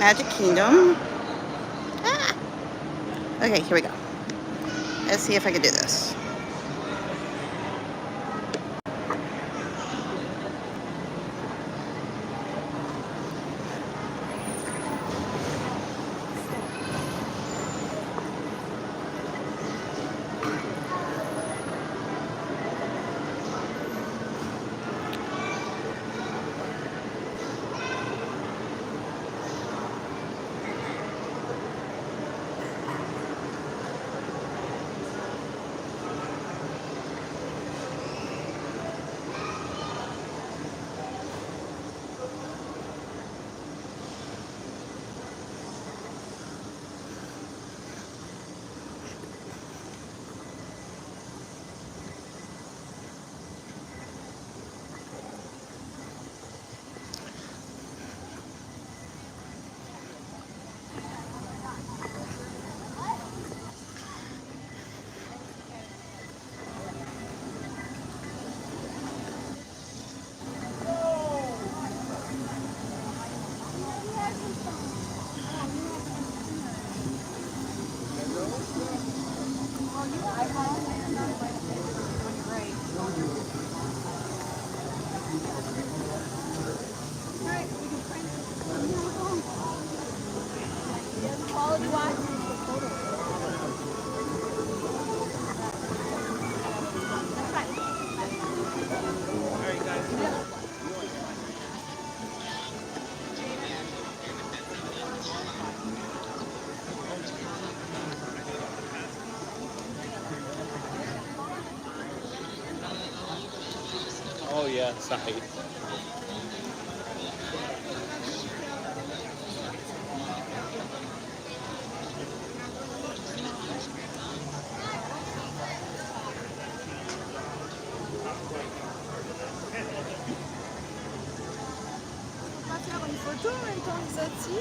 Magic Kingdom. Ah! Okay, here we go. Let's see if I can do this. Oh yeah, sorry. On va faire une photo en même temps que Zati.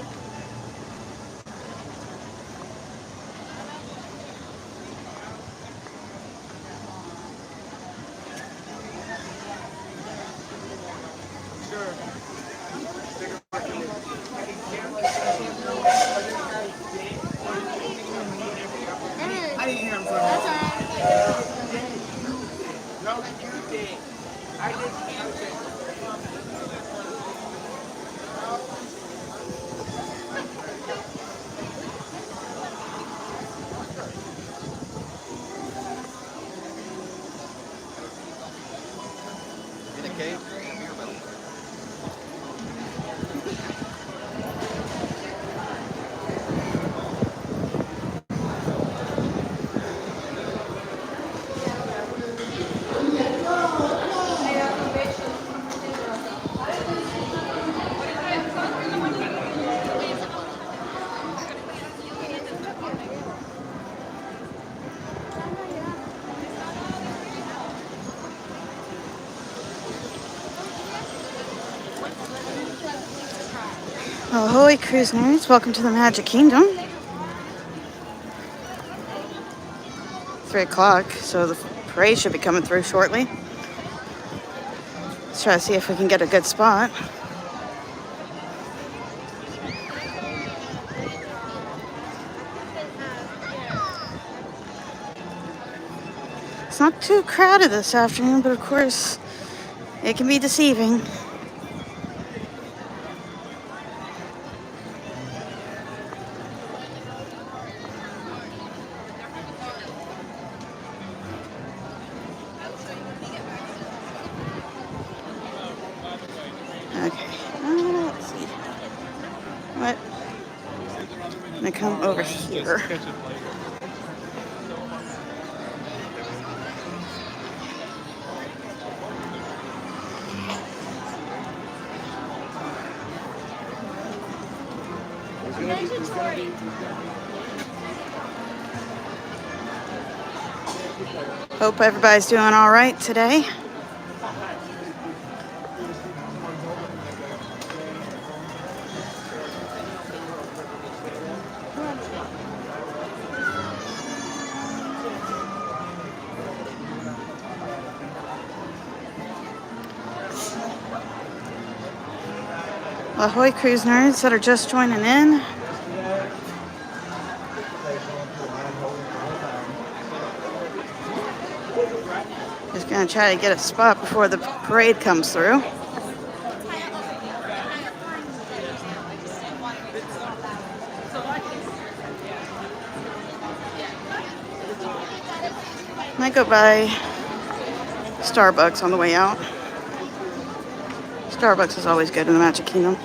I didn't hear him from That's all right. No, you did. I didn't. In a cave? Ahoy, cruise nerds. Welcome to the Magic Kingdom. 3 o'clock, so the parade should be coming through shortly. Let's try to see if we can get a good spot. It's not too crowded this afternoon, but of course, it can be deceiving. Okay, let's see. What? I'm gonna come over here. Hope everybody's doing all right today. Ahoy, cruise nerds that are just joining in. Just gonna try to get a spot before the parade comes through. Might go by Starbucks on the way out. Starbucks is always good in the Magic Kingdom.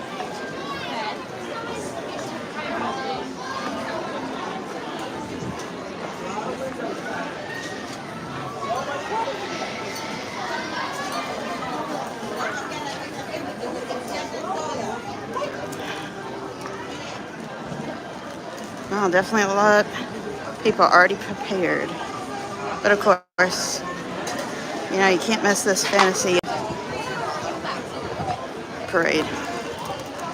Oh, definitely a lot of people already prepared. But of course, you know, you can't miss this fantasy parade.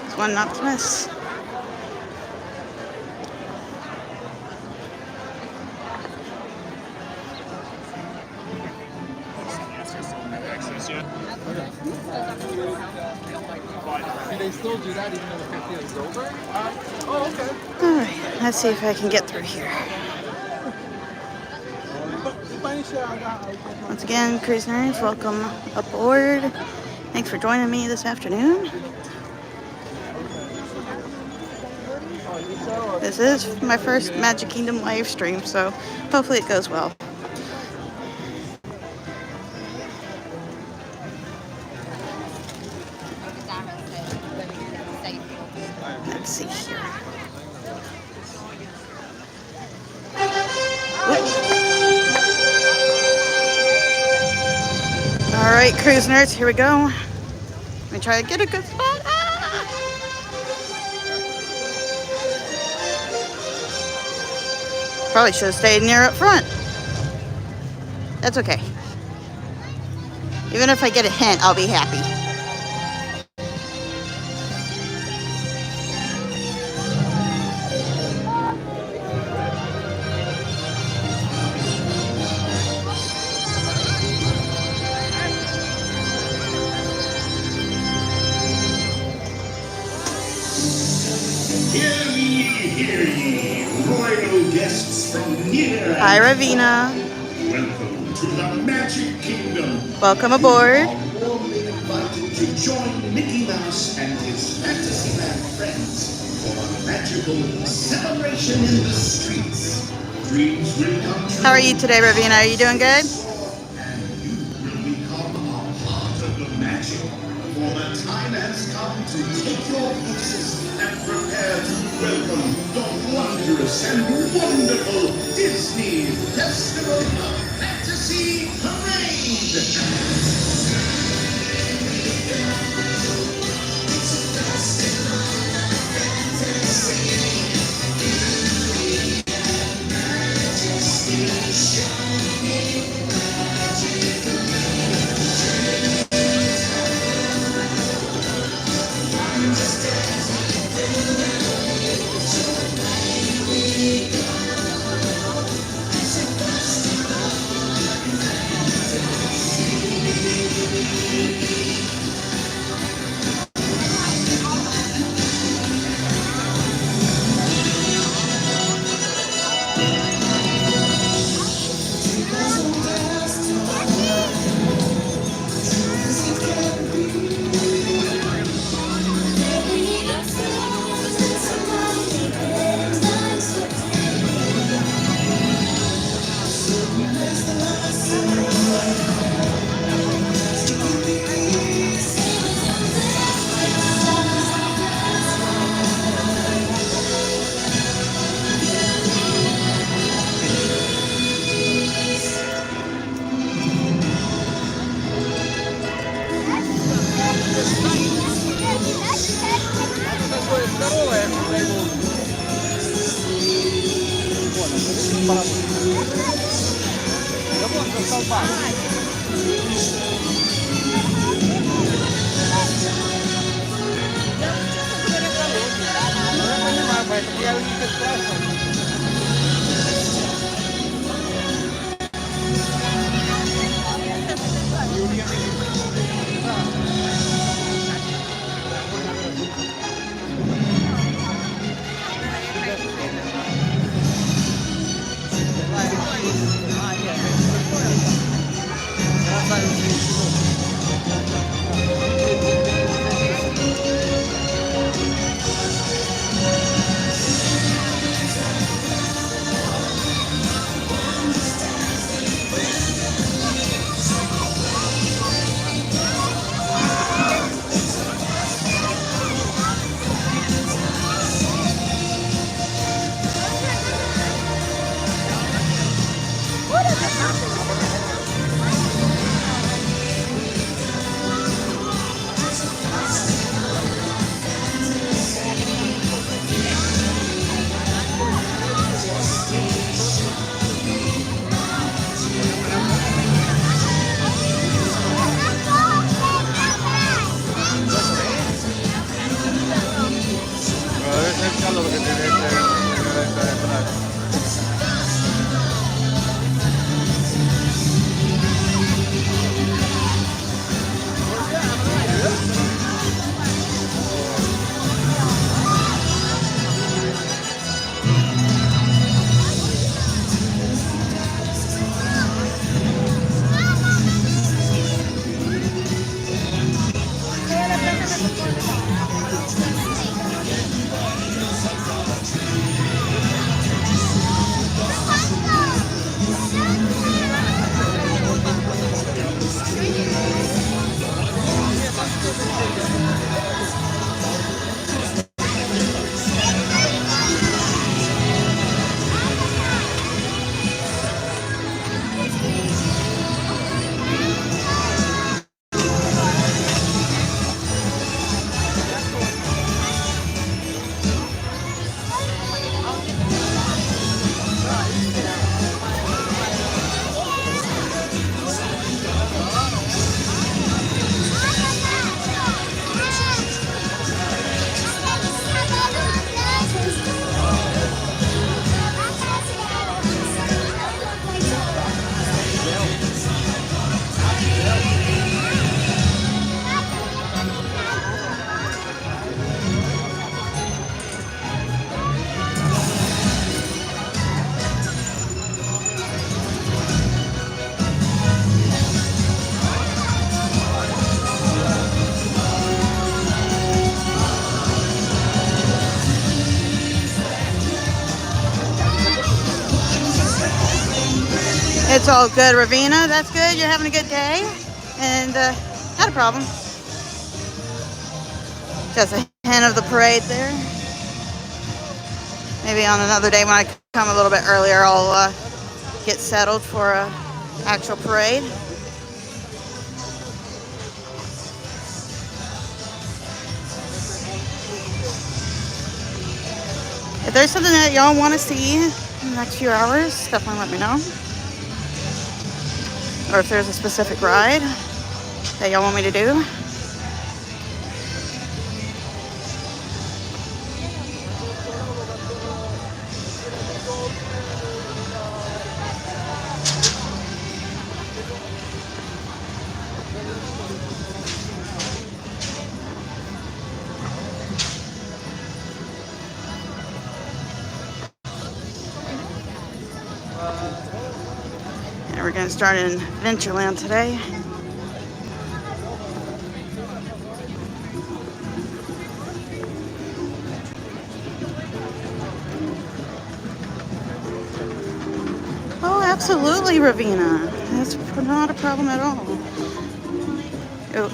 It's one not to miss. Do they still do that even though the 50th is over? Oh, okay. All right, let's see if I can get through here. Once again, cruise nerds, welcome aboard. Thanks for joining me this afternoon. This is my first Magic Kingdom live stream, so hopefully it goes well. Let's see here. All right, cruise nerds, here we go. Let me try to get a good spot. Probably should have stayed near up front. That's okay. Even if I get a hint, I'll be happy. Hear ye, royal guests from near Hi, and Ravina. welcome to the Magic Kingdom. Welcome aboard. You are warmly invited to join Mickey Mouse and his Fantasyland friends for a magical celebration in the streets. Dreams will come true. How are you today, Ravina? Are you doing good? And you will become a part of the magic. For the time has come to take your places and prepare to welcome the wondrous and wonderful Disney Festival of Fantasy Parade. It's all good, Ravina. That's good. You're having a good day. And not a problem. Just a hint of the parade there. Maybe on another day when I come a little bit earlier, I'll get settled for a actual parade. If there's something that y'all want to see in the next few hours, definitely let me know. Or if there's a specific ride that y'all want me to do. And we're going to start in Adventureland today. Oh, absolutely, Ravina. That's not a problem at all. Oh,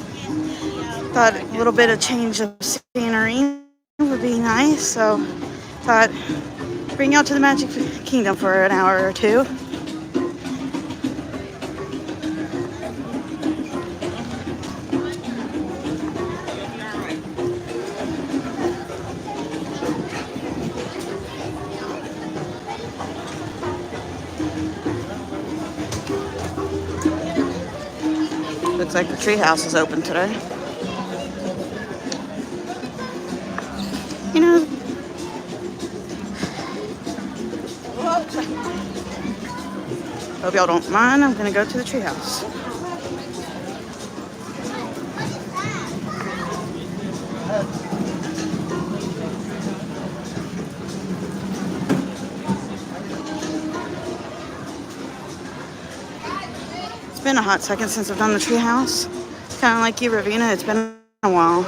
thought a little bit of change of scenery would be nice, so thought bring y'all to the Magic Kingdom for an hour or two. Looks like the treehouse is open today. You know, hope y'all don't mind. I'm gonna go to the treehouse. It's been a hot second since I've done the treehouse. Kind of like you, Ravina. It's been a while.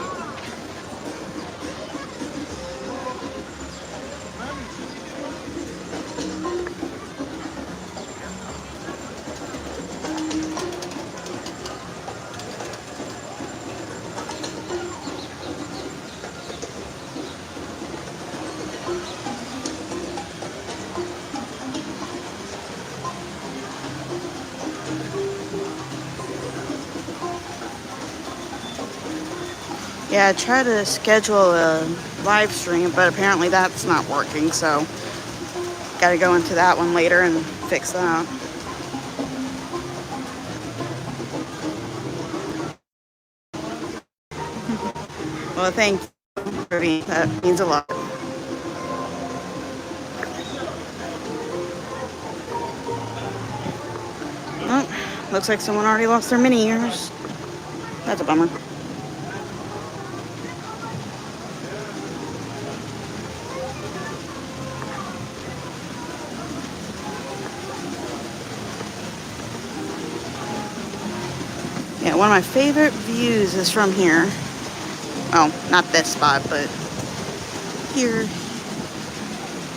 Yeah, I tried to schedule a live stream, but apparently that's not working, so gotta go into that one later and fix that. Well, thank you, Ravina. That means a lot. Oh, looks like someone already lost their mini ears. That's a bummer. Yeah, one of my favorite views is from here. Well, not this spot, but here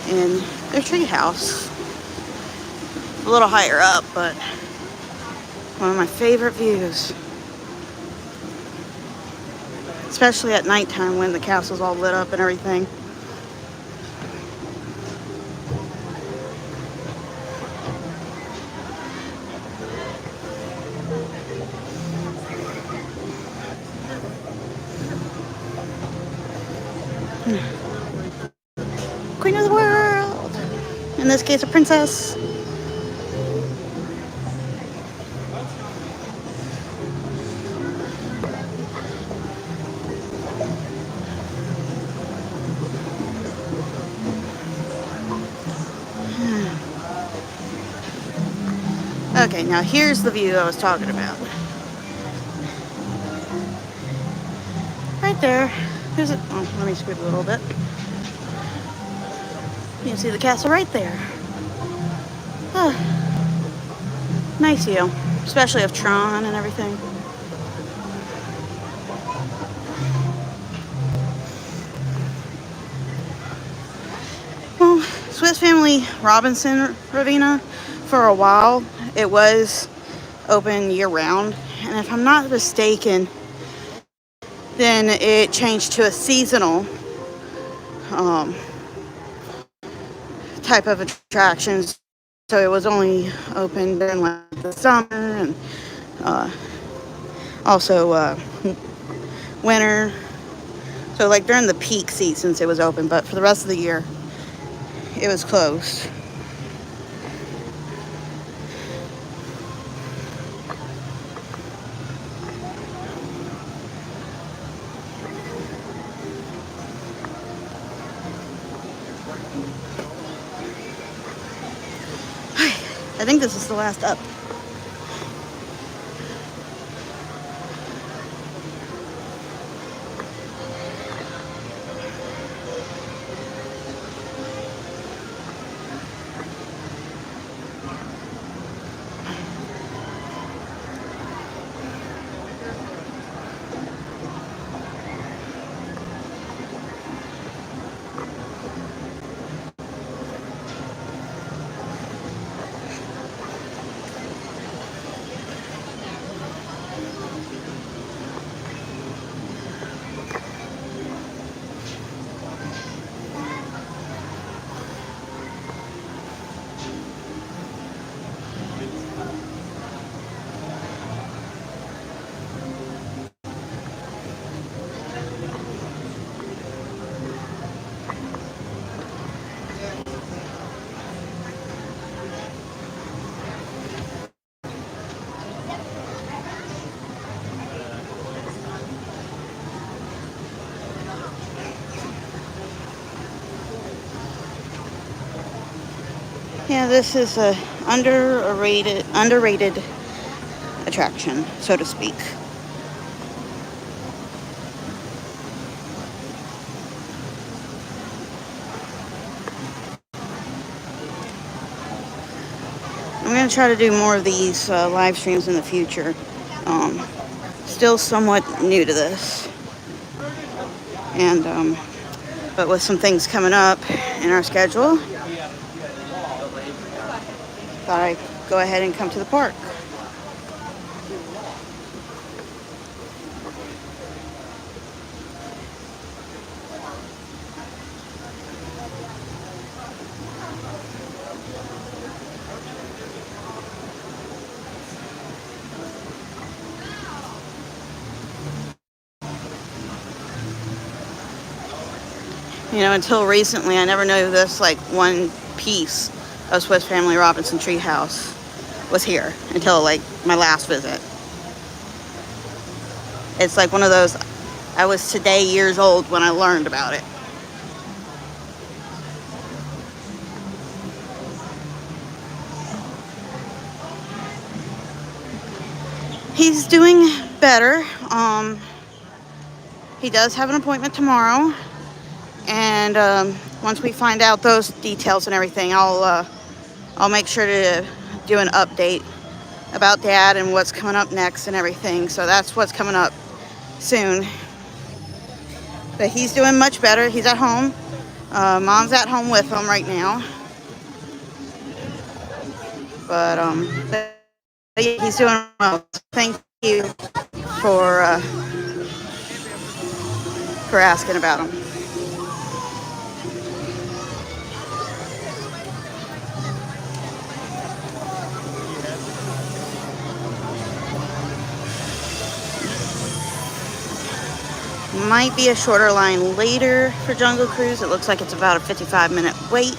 in their tree house. A little higher up, but one of my favorite views. Especially at nighttime when the castle's all lit up and everything. Queen of the world! In this case, a princess. Okay, now here's the view I was talking about. Right there. There's a, oh, let me scoot a little bit. You can see the castle right there. Ah, nice view, especially of Tron and everything. Well, Swiss Family Robinson, Ravina, for a while it was open year-round. And if I'm not mistaken, then it changed to a seasonal type of attractions. So it was only open during like the summer and also winter. So like during the peak seasons it was open, but for the rest of the year it was closed. I think this is the last up. Yeah, this is a underrated attraction, so to speak. I'm going to try to do more of these live streams in the future. Still somewhat new to this. And, but with some things coming up in our schedule, thought I'd go ahead and come to the park. You know, until recently, I never knew this, like, one piece of Swiss Family Robinson Treehouse was here until, like, my last visit. It's like one of those, I was today years old when I learned about it. He's doing better. He does have an appointment tomorrow. And once we find out those details and everything, I'll make sure to do an update about Dad and what's coming up next and everything. So that's what's coming up soon. But he's doing much better. He's at home. Mom's at home with him right now. But yeah, he's doing well. Thank you for asking about him. Might be a shorter line later for Jungle Cruise. It looks like it's about a 55-minute wait.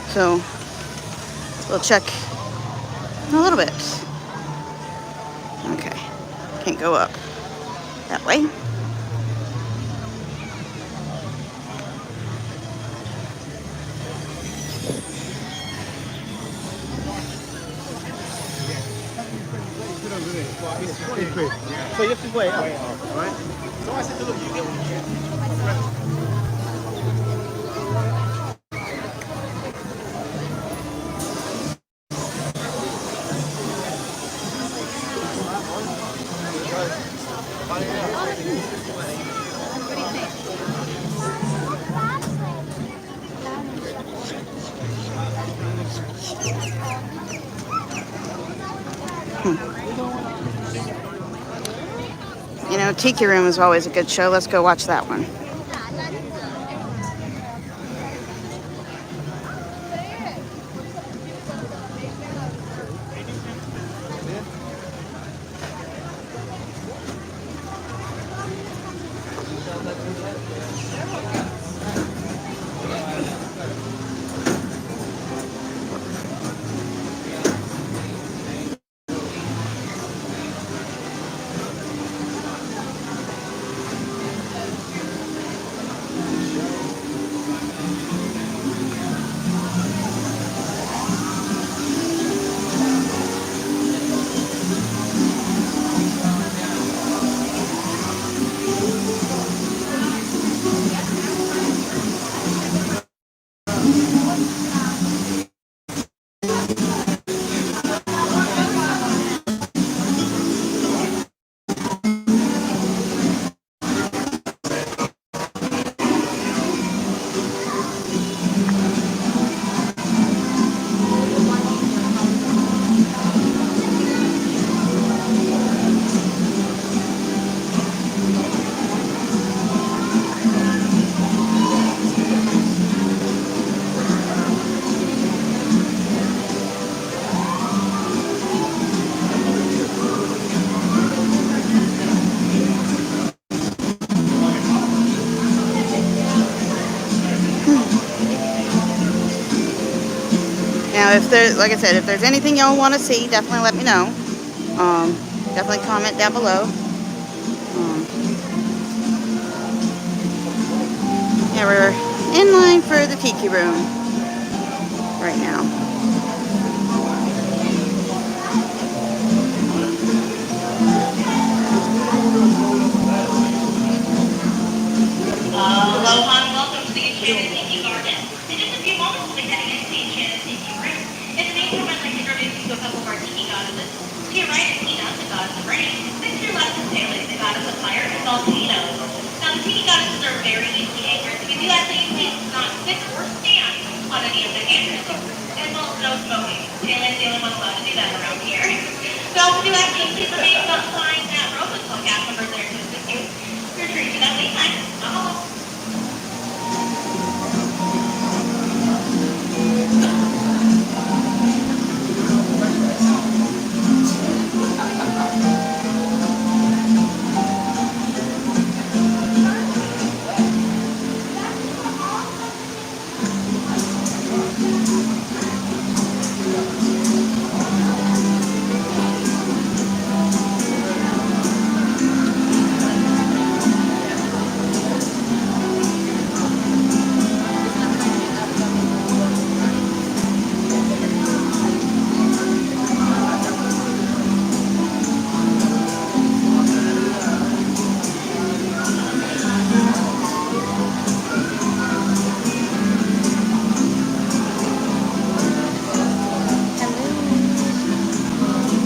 So we'll check in a little bit. Okay, can't go up that way. So you have to wait up, right? So I said to look, you get one chance. Tiki Room is always a good show. Let's go watch that one. Now, if there, like I said, if there's anything y'all want to see, definitely let me know. Definitely comment down below. Yeah, we're in line for the Tiki Room right now. Aloha and welcome to the Enchanted Tiki Garden. In just a few moments, we'll be heading into the Enchanted Tiki Room. In the meantime, I'd like to introduce you to a couple of our Tiki goddesses. To your right is Ina, the goddess of rain. Next to your left is Haley, the goddess of fire, and all Tiki-Nos. Now, the Tiki goddesses are very easily anchored. If you do that, please do not sit or stand on any of the anchors. And well, no smoking. Haley's the only one allowed to do that around here. So, to do that, please remain behind that rope until cast members there to assist you. Your treat to that meantime. Mahalo.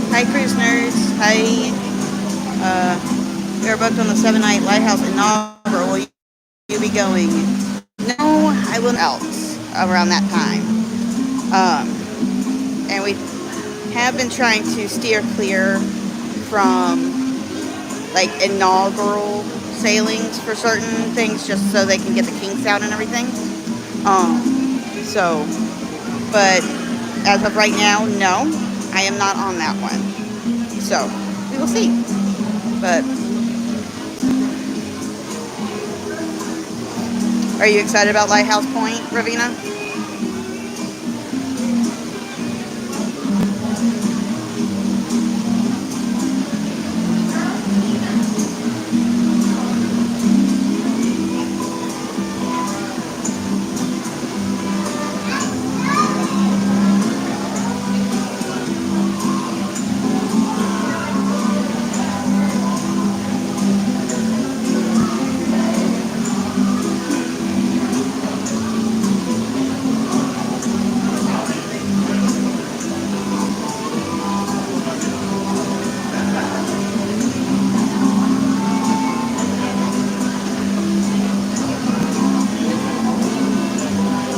Hi, cruise nerds. Hi. We're booked on the 7-night Lighthouse inaugural. Will you be going? No, I will not else around that time. And we have been trying to steer clear from like inaugural sailings for certain things, just so they can get the kinks out and everything. But as of right now, no, I am not on that one. So we will see. But are you excited about Lighthouse Point, Ravina?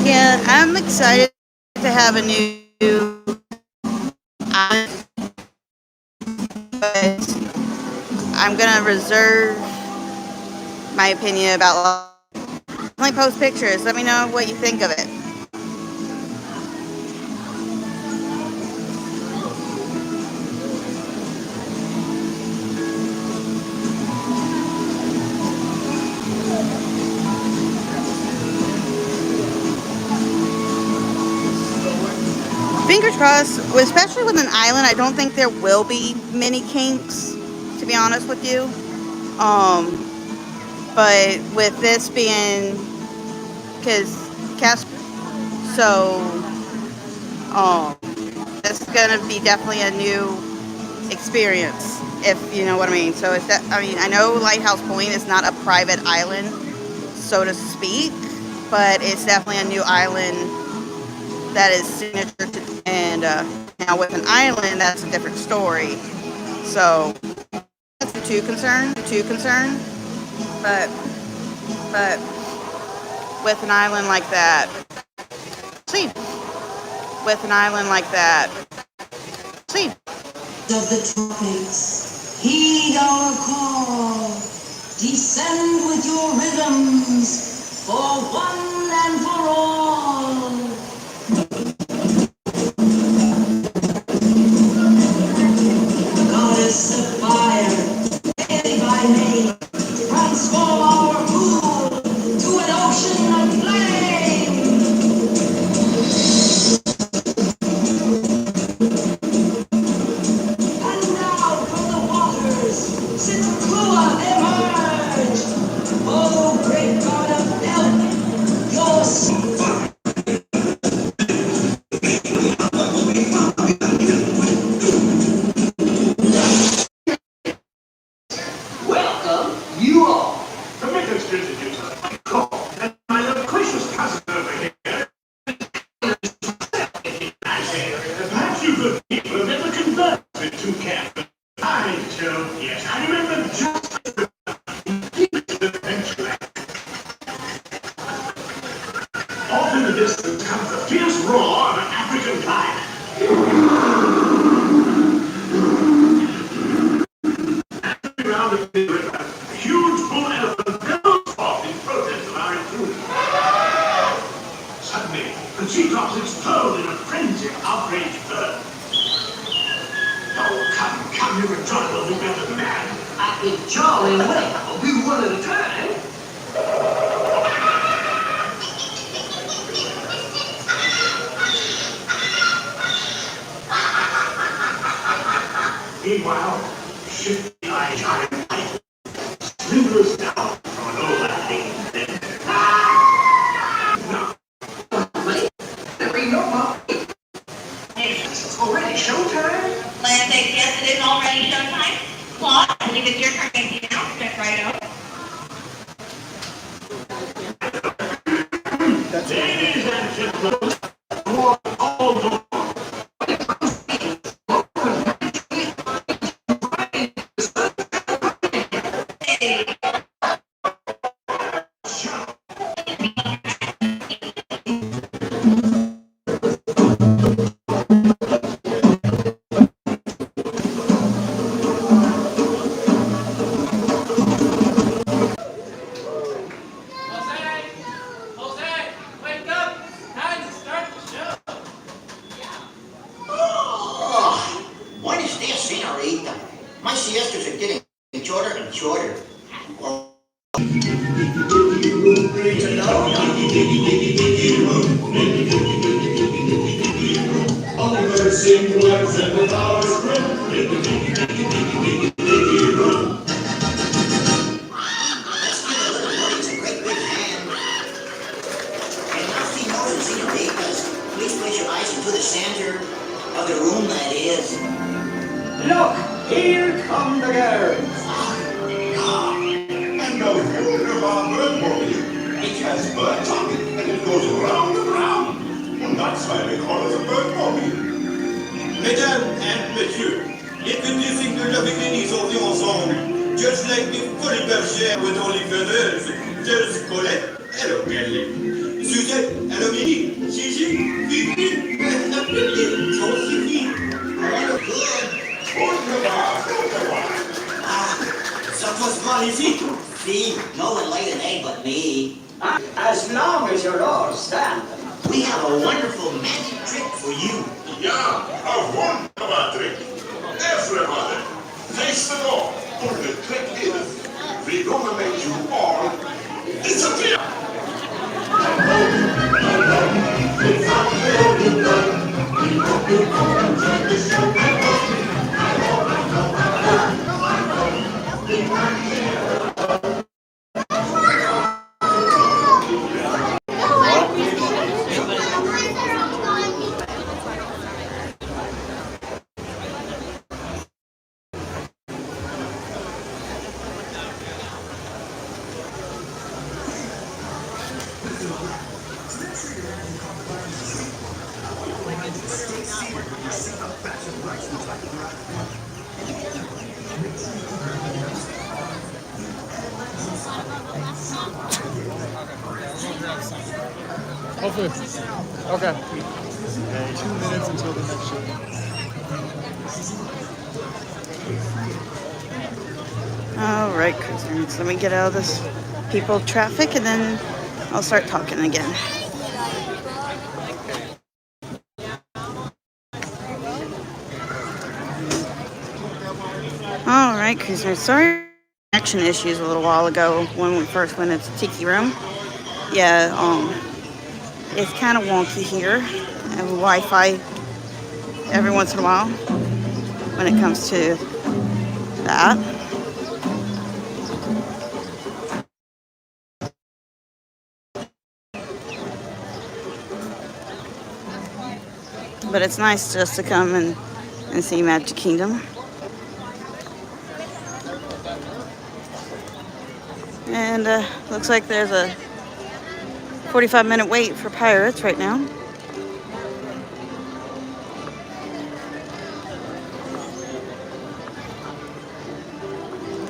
Yeah, I'm excited to have a new but I'm gonna reserve my opinion about. Only post pictures. Let me know what you think of it. Fingers crossed, especially with an island. I don't think there will be many kinks, to be honest with you. But with this being, because Casper, so it's gonna be definitely a new experience, if you know what I mean. So it's that. I mean, I know Lighthouse Point is not a private island, so to speak, but it's definitely a new island that is signature to. And now with an island, that's a different story. So that's too concerned. But with an island like that, see, with an island like that, see. Of the tropics, heed our call. Descend with your rhythms for one and for all. Goddess of fire, Mary by name, transform our pool to an ocean of flame. And now from the waters, Citrua emerge. Oh, great God of milk, your welcome you all. To make us visit you tonight, call, and my loquacious cousin over here. Perhaps you good people have ever conversed with two cats. I do, yes, I remember just off in the distance comes the fierce roar of an African lion. Around the river, a huge bull elephant goes off in protest of our intrusion. Suddenly, the treetops explode in a frenzy of outraged birds. Oh, come, you enjoy will be better than that. jolly well. Do one at a time. Meanwhile, shifty eyes are in light, slithers down from an old landing. Now, There be no more. It's already showtime. Lance says yes, it is already showtime. Claude, I believe it's your turn to make the announcement right out. ladies and gentlemen, who are all the Buenos dias, senorita. My siestas are getting shorter and shorter. Let's give the little birdies a great big hand. And now, senors and senoritas, please place your eyes into the center of the room, that is. Look, here come the girls. And now here's our bird mobile. It has bird talking and it goes round and round. And that's why they call it a bird mobile. Mesdames and messieurs, les petits signes de la bikini sont venus ensemble. Just like the fully bergère with only feathers. There's Colette, hello Kelly. Suzette, hello Minnie. Gigi, Vivi, Josephine. Hello, good. Who's the boss? Who's the boss? was magnifique. See, no one laid an egg but me. As long as you're all standing. We have a wonderful magic trick for you. Yeah, a wonderful trick. Everybody, face the door. For the trick is, we're gonna make you all disappear. Hopefully. Okay. 2 minutes until the next show. All right, cruisers. Let me get out of this people traffic, and then I'll start talking again. All right, cruisers. Sorry, connection issues a little while ago when we first went into Tiki Room. Yeah, it's kind of wonky here, and Wi-Fi every once in a while when it comes to that. But it's nice just to come and see Magic Kingdom. And looks like there's a 45-minute wait for Pirates right now.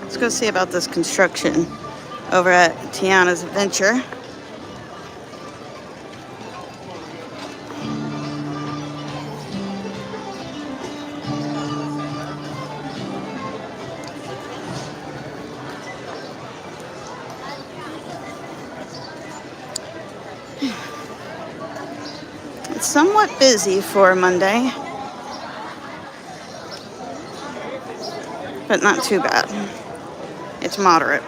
Let's go see about this construction over at Tiana's Adventure. It's somewhat busy for Monday, but not too bad. It's moderate.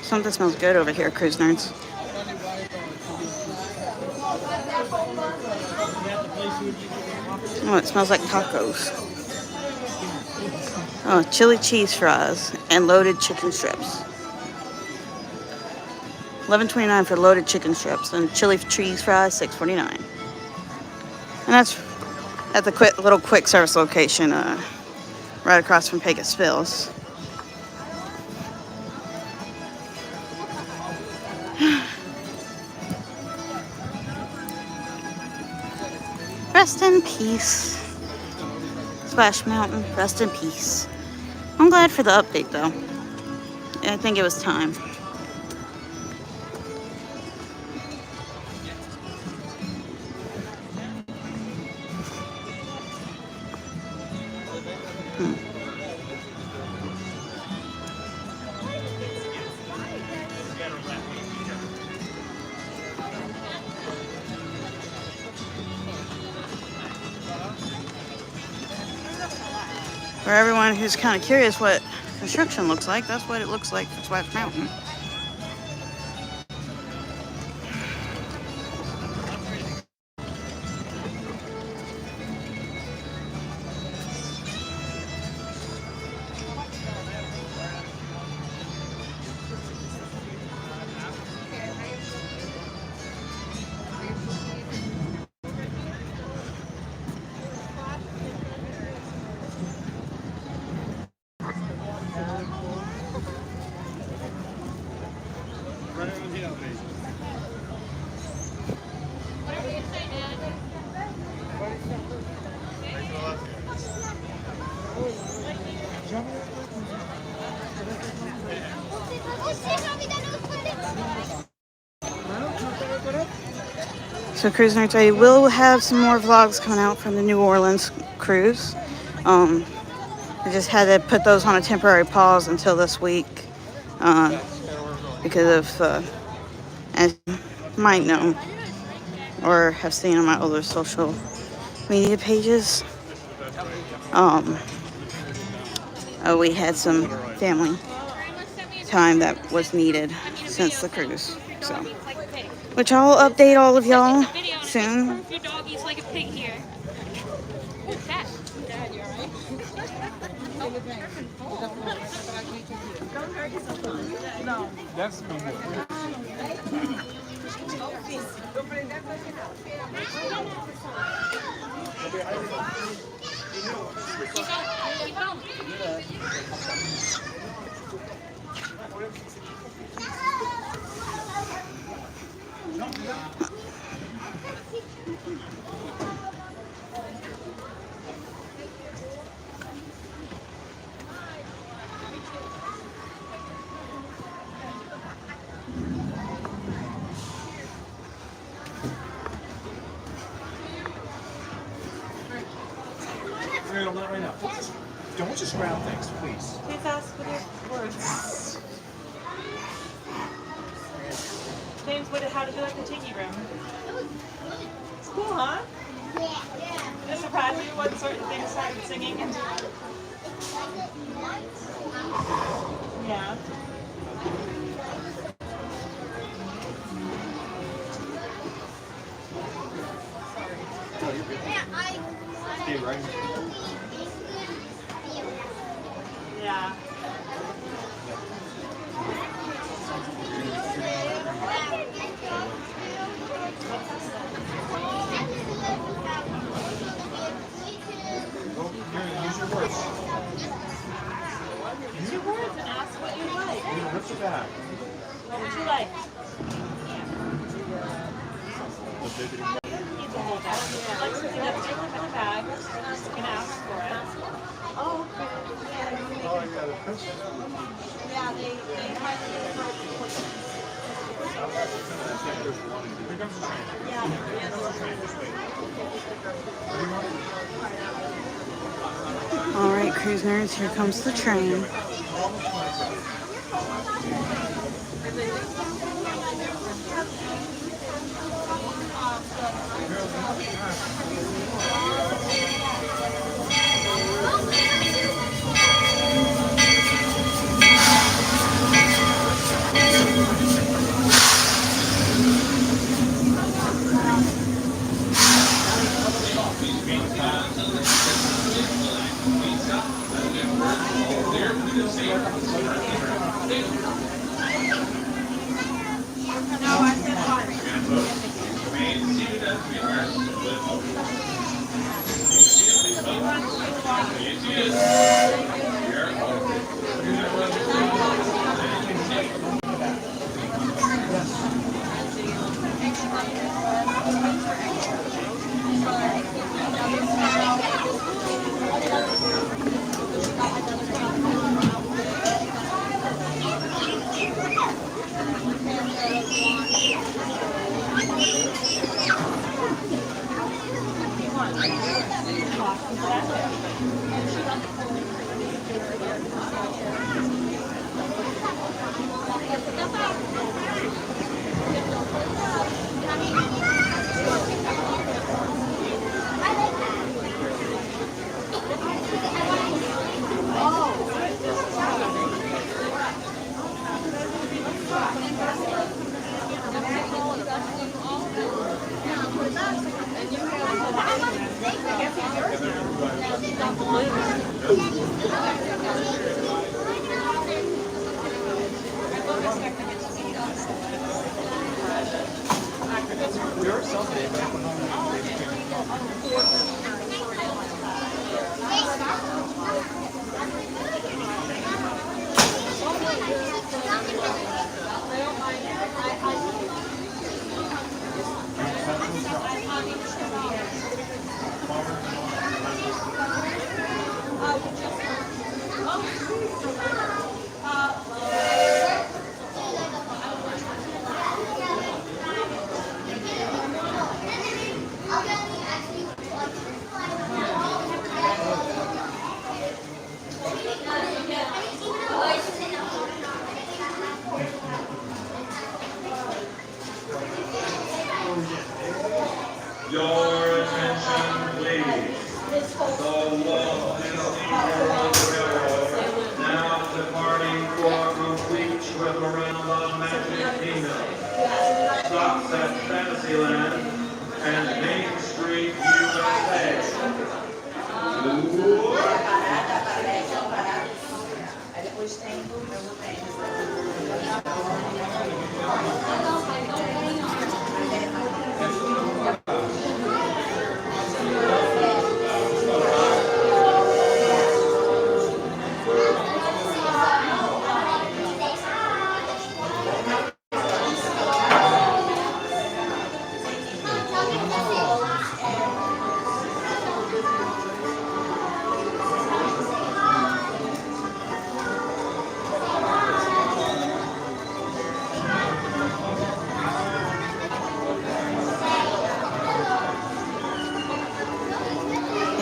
Something smells good over here, cruise nerds. Oh, it smells like tacos. Oh, chili cheese fries and loaded chicken strips. $11.29 for loaded chicken strips and chili cheese fries, $6.49. And that's at the little quick service location right across from Pecos Phil's. Rest in peace. Splash Mountain, rest in peace. I'm glad for the update, though. I think it was time. For everyone who's kind of curious what construction looks like, that's what it looks like for Splash Mountain. So Cruise Nerds, I will have some more vlogs coming out from the New Orleans cruise. I just had to put those on a temporary pause until this week because of, as you might know or have seen on my other social media pages, we had some family time that was needed since the cruise. So, which I'll update all of y'all soon. Your doggy's like a pig here. Who's that? Dad, you alright? No. That's me. No, not right now. Don't just grab things, please. Please ask for the words. James, how did you like the tiki room? It's cool, huh? Yeah. Did it surprise you when certain things started singing? Yeah. Stay right. Yeah. Use your words. Use your words and ask what you like. What's your bag? What would you like? Needs a whole bag. Like something that's different in a bag. You can ask for it. Oh, okay. Oh, I got a pencil. Yeah, they All right, Cruise Nerds, here comes the train.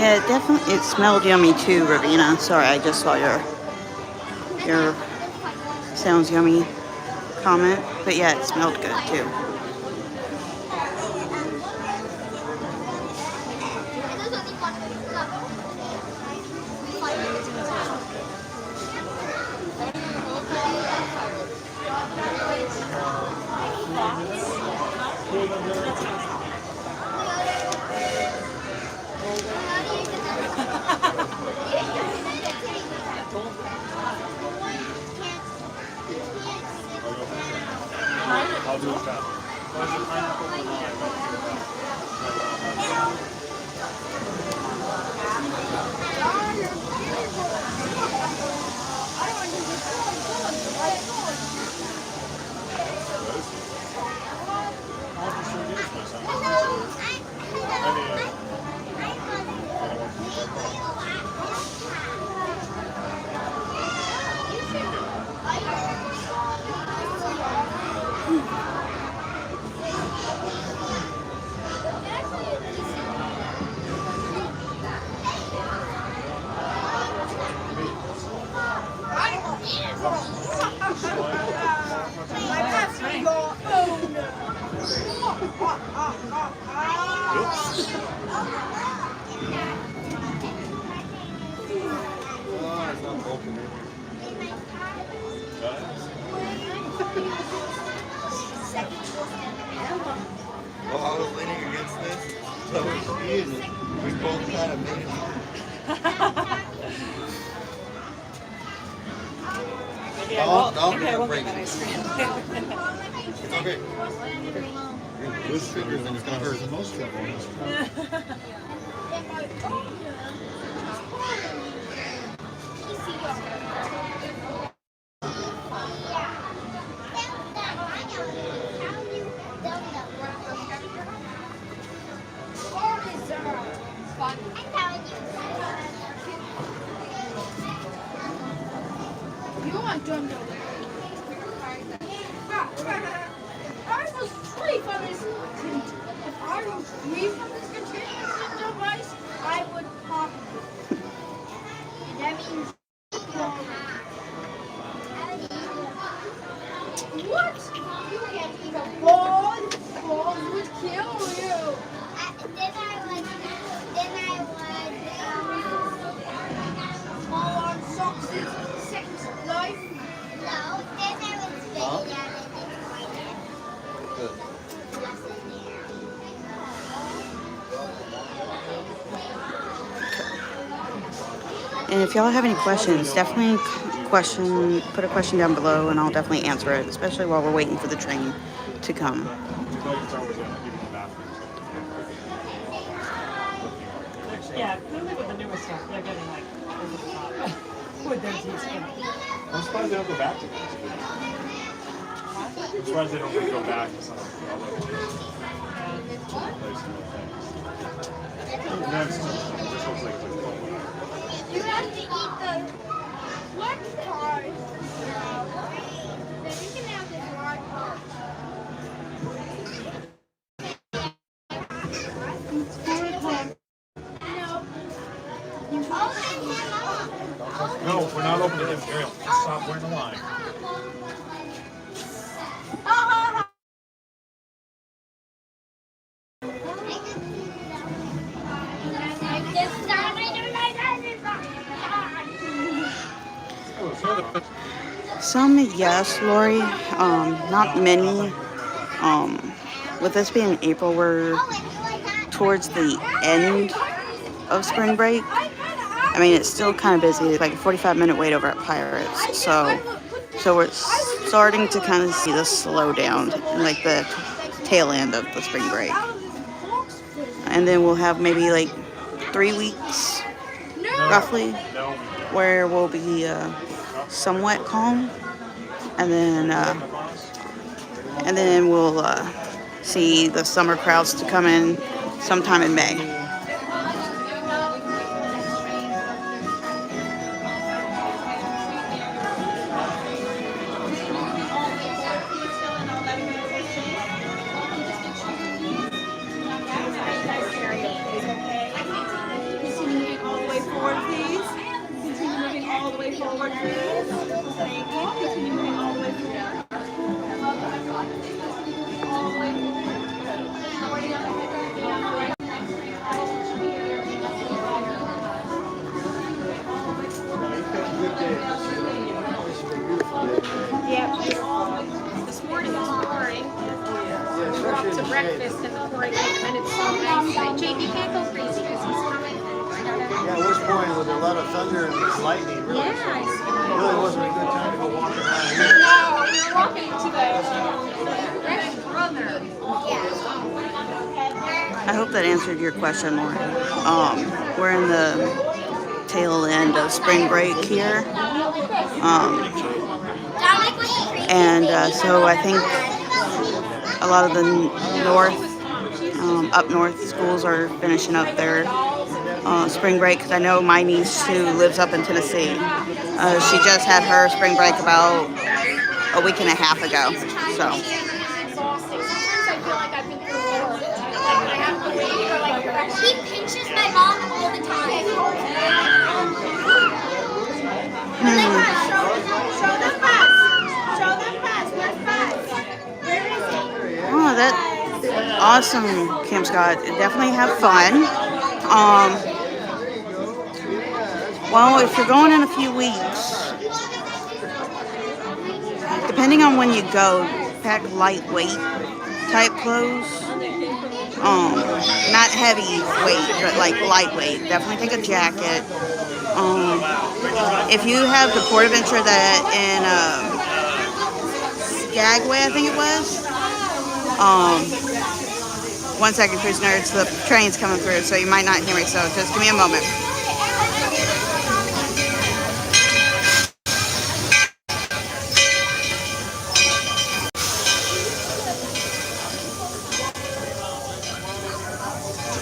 Yeah, it definitely, it smelled yummy too, Ravina. Sorry, I just saw your sounds yummy comment. But yeah, it smelled good too. I'll do it fast. Where's the pineapple and lime? Well, I was leaning against this, so was she, and we both kind of made it. Don't break it. It's okay. This fingers and it's gonna hurt the most trouble in this problem. You want drum to I will sleep on this. If I don't sleep on this continuous device, I would pop it. That means. What? You can't eat a ball. Balls would kill you. Then I would fall on socks is sex life. No, then I would spit it out and And if y'all have any questions, definitely put a question down below and I'll definitely answer it, especially while we're waiting for the train to come. Yeah, clearly with the newest stuff, they're getting like over the top with their TeeSpring. I'm surprised they don't go back to this. I'm surprised they don't go back to some of the other Next, it just looks like it's a cold. you have to eat the flex card. Then you can have this hard part. No, we're not opening him, Ariel. Just stop wearing the line. Some, yes, Lori. Not many. With this being April, we're towards the end of spring break. I mean, it's still kind of busy. It's like a 45-minute wait over at Pirates. So we're starting to kind of see the slowdown, like the tail end of the spring break. And then we'll have maybe like 3 weeks, roughly, where we'll be somewhat calm. And then we'll see the summer crowds to come in sometime in May. breakfast and the parade, and it's so nice. JD can't go crazy because he's coming. Yeah, at which point was there a lot of thunder and lightning, really? Yeah, So it really wasn't a good time to go walking around here. No, we were walking to the Fresh Brother. I hope that answered your question, Lauren. We're in the tail end of spring break here. So I think a lot of the up north schools are finishing up their spring break, because I know my niece who lives up in Tennessee, she just had her spring break about a week and a half ago. So. He pinches my mom all the time. Show them fast. Show them fast. Where's fast? Where is he? Oh, that's awesome, Camp Scott. Definitely have fun. Well, if you're going in a few weeks, depending on when you go, pack lightweight type clothes. Not heavy weight, but like lightweight. Definitely take a jacket. If you have the port adventure that in Skagway, I think it was. 1 second, Cruise Nerds. The train's coming through, so you might not hear me. So just give me a moment.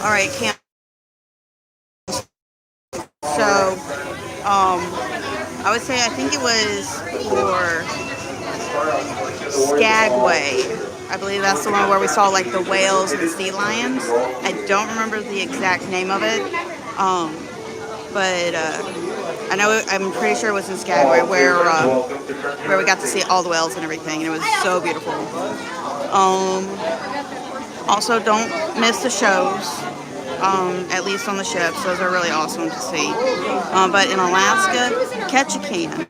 All right, Cam. So, I would say I think it was for Skagway. I believe that's the one where we saw like the whales and sea lions. I don't remember the exact name of it, but I know I'm pretty sure it was in Skagway where we got to see all the whales and everything, and it was so beautiful. Also, don't miss the shows. At least on the ships, those are really awesome to see. But in Alaska, catch a can.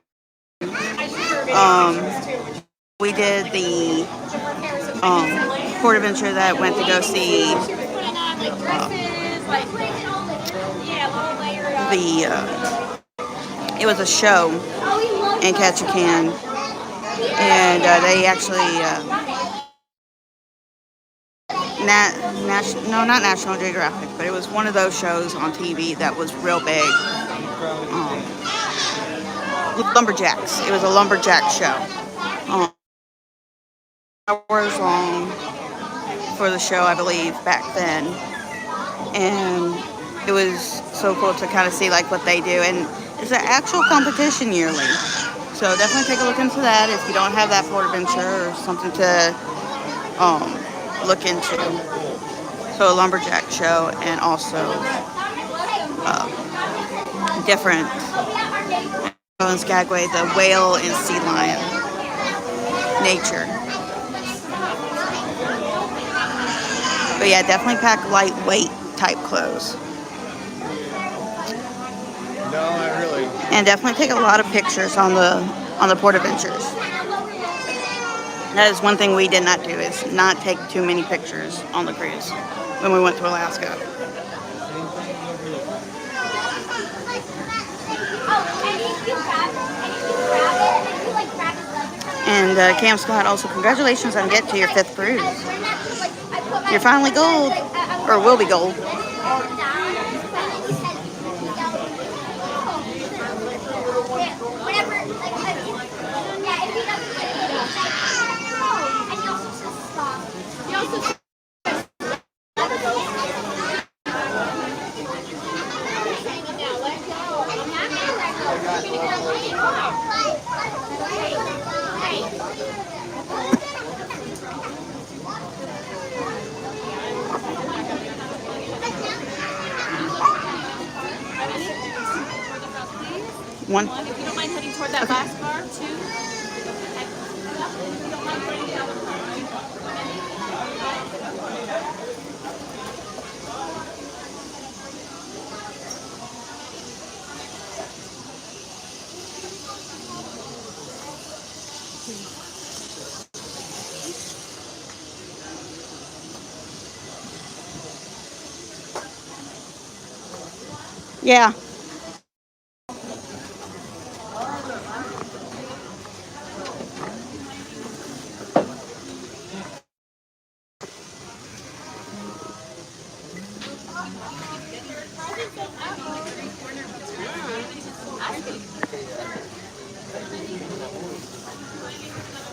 We did the port adventure that went to go see it was a show in Ketchikan, and they actually not National Geographic, but it was one of those shows on TV that was real big. Lumberjacks. It was a lumberjack show. Hours long for the show, I believe, back then, and it was so cool to kind of see like what they do, and it's an actual competition yearly, so definitely take a look into that if you don't have that port adventure or something to look into. So a lumberjack show, and also different in Skagway, the whale and sea lion nature. But yeah, definitely pack lightweight type clothes. No, not really. And definitely take a lot of pictures on the port adventures. That is one thing we did not do, is not take too many pictures on the cruise when we went to Alaska. And Cam Scott, also congratulations on getting to your 5th cruise. You're finally gold, or will be gold. One. If you don't mind heading toward that last bar, 2. Yeah.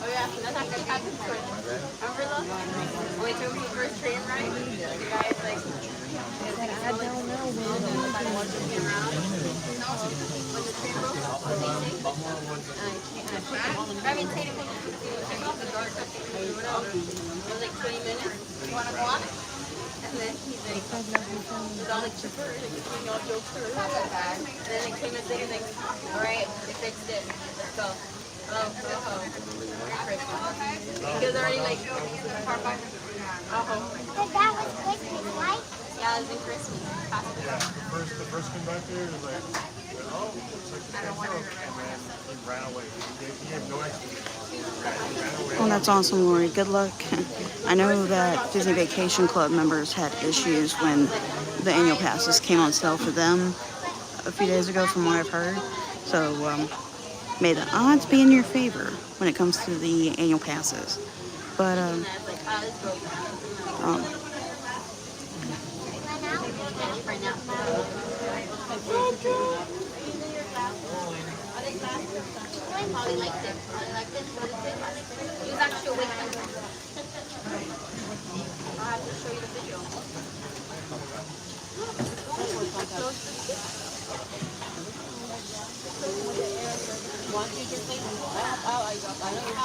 Oh yeah, that's actually happened to it. Remember those? When we took the first train ride, the guys like, I don't know watching me around. When the train broke, I mean, take off the door, whatever. It was like 20 minutes. You wanna go on? And then he's like, he's all like chipper, like doing all jokes to her. And then it came and said, like, all right, they fixed it. Let's go. Oh, Merry Christmas. Because already like far back. But that was Christmas, right? Yeah, it was in Christmas. Yeah, the first came back there, it was like, oh, looks like the train broke, and then he ran away. He gave no explanation. He ran away. Well, that's awesome, Lori. Good luck. I know that Disney Vacation Club members had issues when the annual passes came on sale for them a few days ago, from what I've heard. So, may the odds be in your favor when it comes to the annual passes. But, Holly liked it. Holly liked it. He was actually awake. I'll have to show you the video.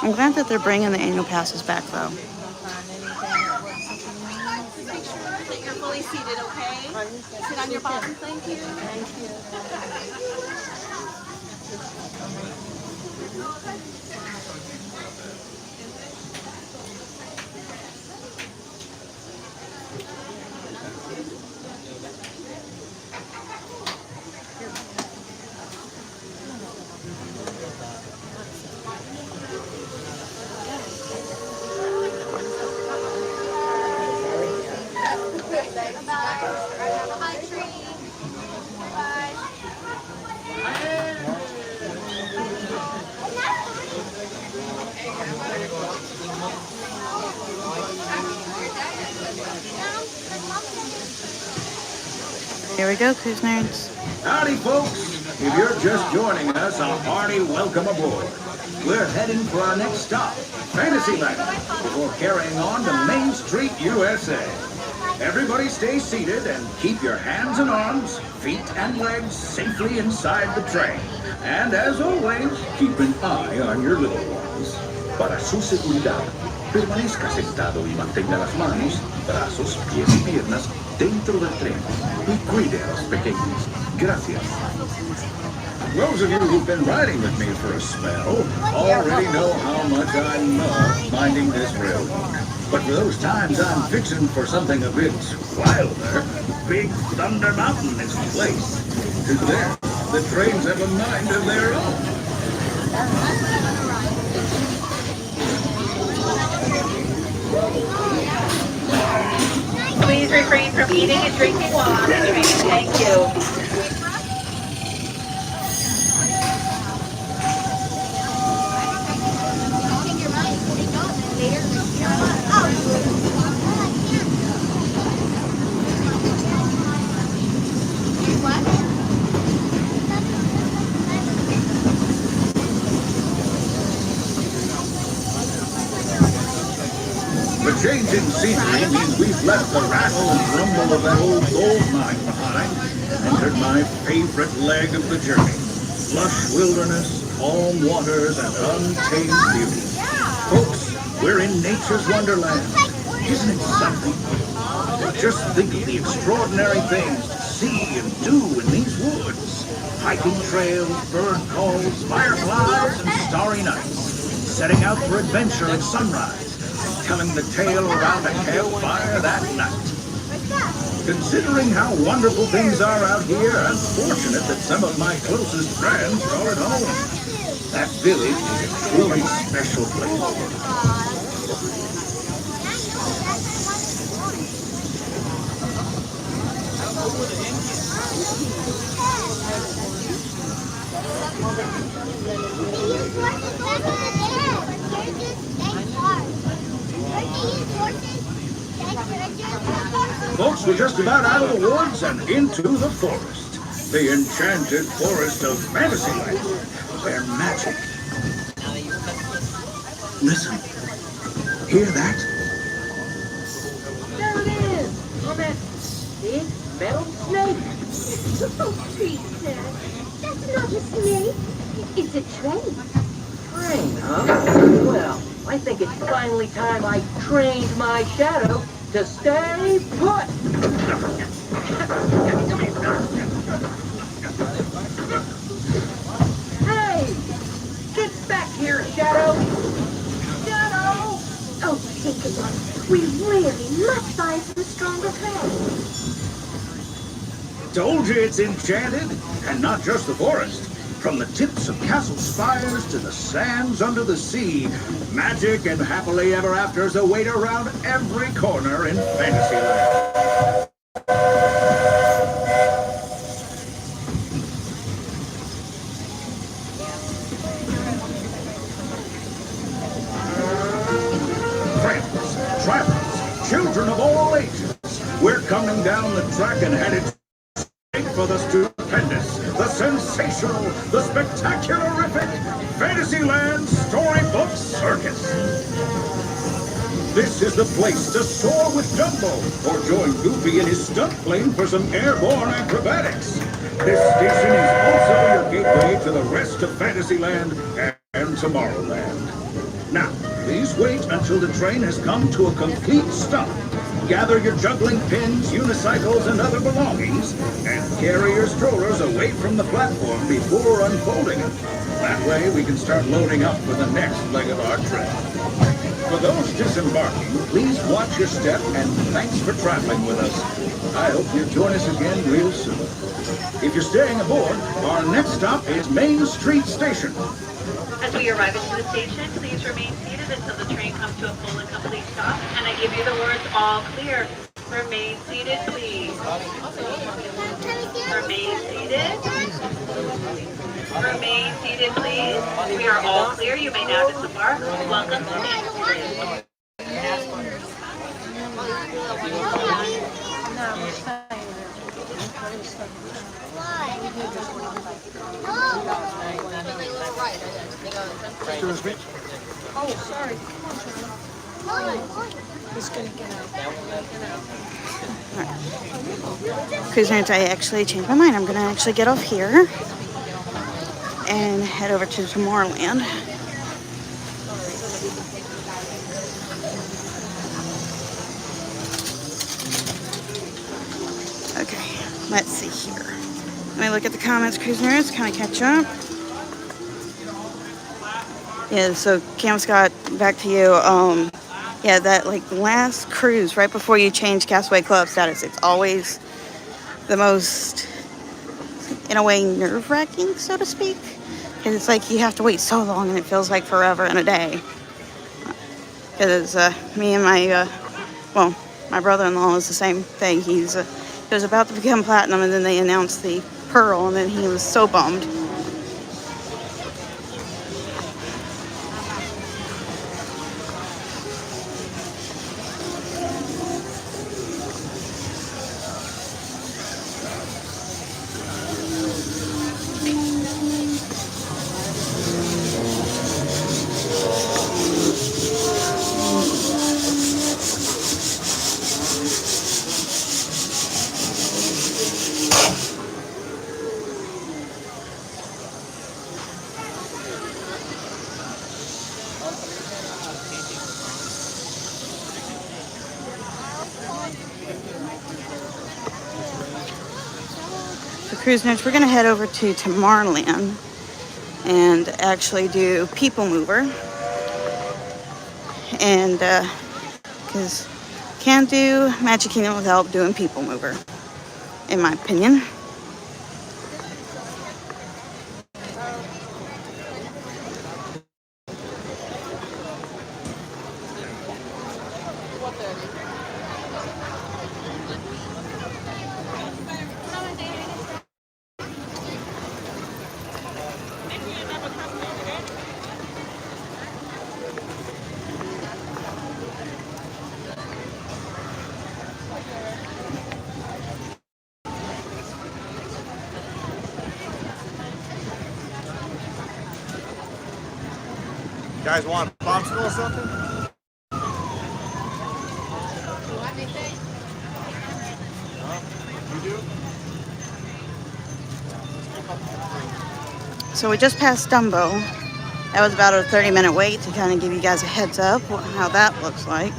I'm glad that they're bringing the annual passes back, though. Make sure that you're fully seated, okay? Sit on your bottom, thank you. Thank you. Here we go, cruise nerds. Howdy, folks. If you're just joining us, a hearty welcome aboard. We're heading for our next stop, Fantasyland, before carrying on to Main Street, USA. Everybody stay seated and keep your hands and arms, feet and legs safely inside the train. And as always, keep an eye on your little ones. Para su seguridad, permanezca sentado y mantenga las manos, brazos, pies y piernas dentro del tren y cuide a los pequeños. Gracias. Those of you who've been riding with me for a spell already know how much I love minding this railroad. But for those times I'm fixing for something a bit wilder, Big Thunder Mountain is the place. 'Cause there, the trains have a mind of their own. Please refrain from eating and drinking while on the train. Thank you. The change in scenery means we've left the rattle and rumble of that old gold mine behind and entered my favorite leg of the journey. Lush wilderness, calm waters, and untamed beauty. Folks, we're in nature's wonderland. Isn't it something? Just think of the extraordinary things to see and do in these woods. Hiking trails, bird calls, fireflies, and starry nights. Setting out for adventure at sunrise. Telling the tale around a campfire that night. Considering how wonderful things are out here, I'm fortunate that some of my closest friends call it home. That village is a truly special place. folks, we're just about out of the woods and into the forest. The enchanted forest of Fantasyland, where magic. Listen, hear that? There it is! On that big metal snake. Oh, Peter, that's not a snake. It's a train. Train, huh? Well, I think it's finally time I trained my shadow to stay put. Hey! Get back here, Shadow! Shadow! Oh, take it. We really must find some stronger friends. Told you it's enchanted, and not just the forest. From the tips of castle spires to the sands under the sea, magic and happily ever afters await around every corner in Fantasyland. Friends, travelers, children of all ages, we're coming down the track and headed for the stupendous, the sensational, the spectacularific Fantasyland Storybook Circus. This is the place to soar with Dumbo or join Goofy in his stunt plane for some airborne acrobatics. This station is also your gateway to the rest of Fantasyland and Tomorrowland. Now, please wait until the train has come to a complete stop. Gather your juggling pins, unicycles, and other belongings, and carry your strollers away from the platform before unfolding them. That way, we can start loading up for the next leg of our trip. For those disembarking, please watch your step, and thanks for traveling with us. I hope you join us again real soon. If you're staying aboard, our next stop is Main Street Station. As we arrive into the station, please remain seated until the train comes to a full and complete stop, and I give you the words all clear. Remain seated, please. Remain seated. Remain seated, please. We are all clear. You may now disembark. Welcome to Main Street. Oh, sorry. Come on, He's gonna get out. Cruise Nerds, I actually changed my mind. I'm gonna actually get off here and head over to Tomorrowland. Okay, let's see here. Let me look at the comments, Cruise Nerds, kind of catch up. Yeah, so Cam Scott, back to you. Yeah, that like last cruise right before you change Castaway Club status, it's always the most, in a way, nerve-wracking, so to speak. Because it's like you have to wait so long and it feels like forever and a day. Because me and my brother-in-law is the same thing. He was about to become platinum, and then they announced the pearl, and then he was so bummed. Cruise Nerds, we're going to head over to Tomorrowland and actually do People Mover. And, because can't do Magic Kingdom without doing People Mover, in my opinion. guys want a popsicle or something? You do? So we just passed Dumbo. That was about a 30-minute wait to kind of give you guys a heads up how that looks like.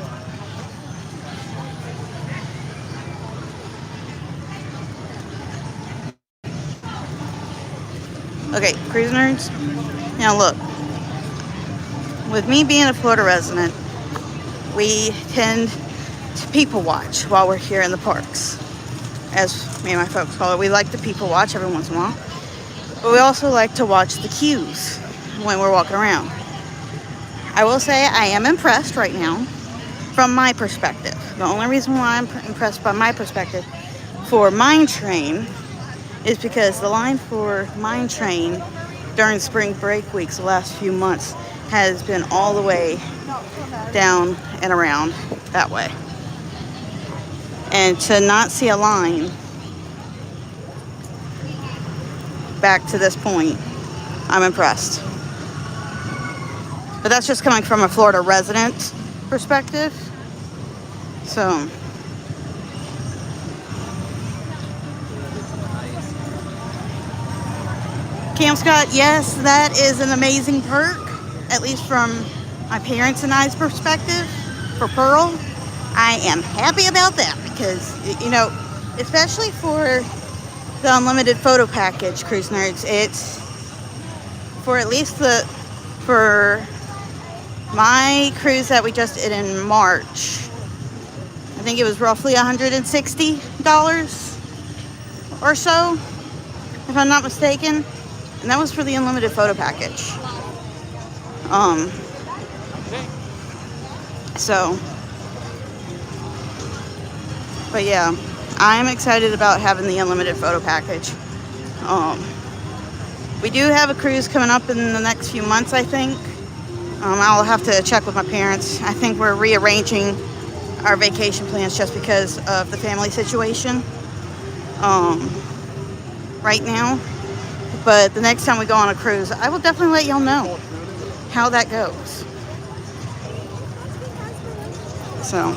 Okay, cruise nerds. Now look, with me being a Florida resident, we tend to people watch while we're here in the parks. As me and my folks call it, we like to people watch every once in a while. But we also like to watch the queues when we're walking around. I will say I am impressed right now from my perspective. The only reason why I'm impressed by my perspective for Mine Train is because the line for Mine Train during spring break weeks the last few months has been all the way down and around that way. And to not see a line back to this point, I'm impressed. But that's just coming from a Florida resident perspective. So Camp Scott, yes, that is an amazing perk, at least from my parents and I's perspective for Pearl. I am happy about that because, you know, especially for the unlimited photo package, cruise nerds, it's for at least for my cruise that we just did in March, I think it was roughly $160 or so, if I'm not mistaken. And that was for the unlimited photo package. But yeah, I'm excited about having the unlimited photo package. We do have a cruise coming up in the next few months, I think. I'll have to check with my parents. I think we're rearranging our vacation plans just because of the family situation right now. But the next time we go on a cruise, I will definitely let y'all know how that goes. So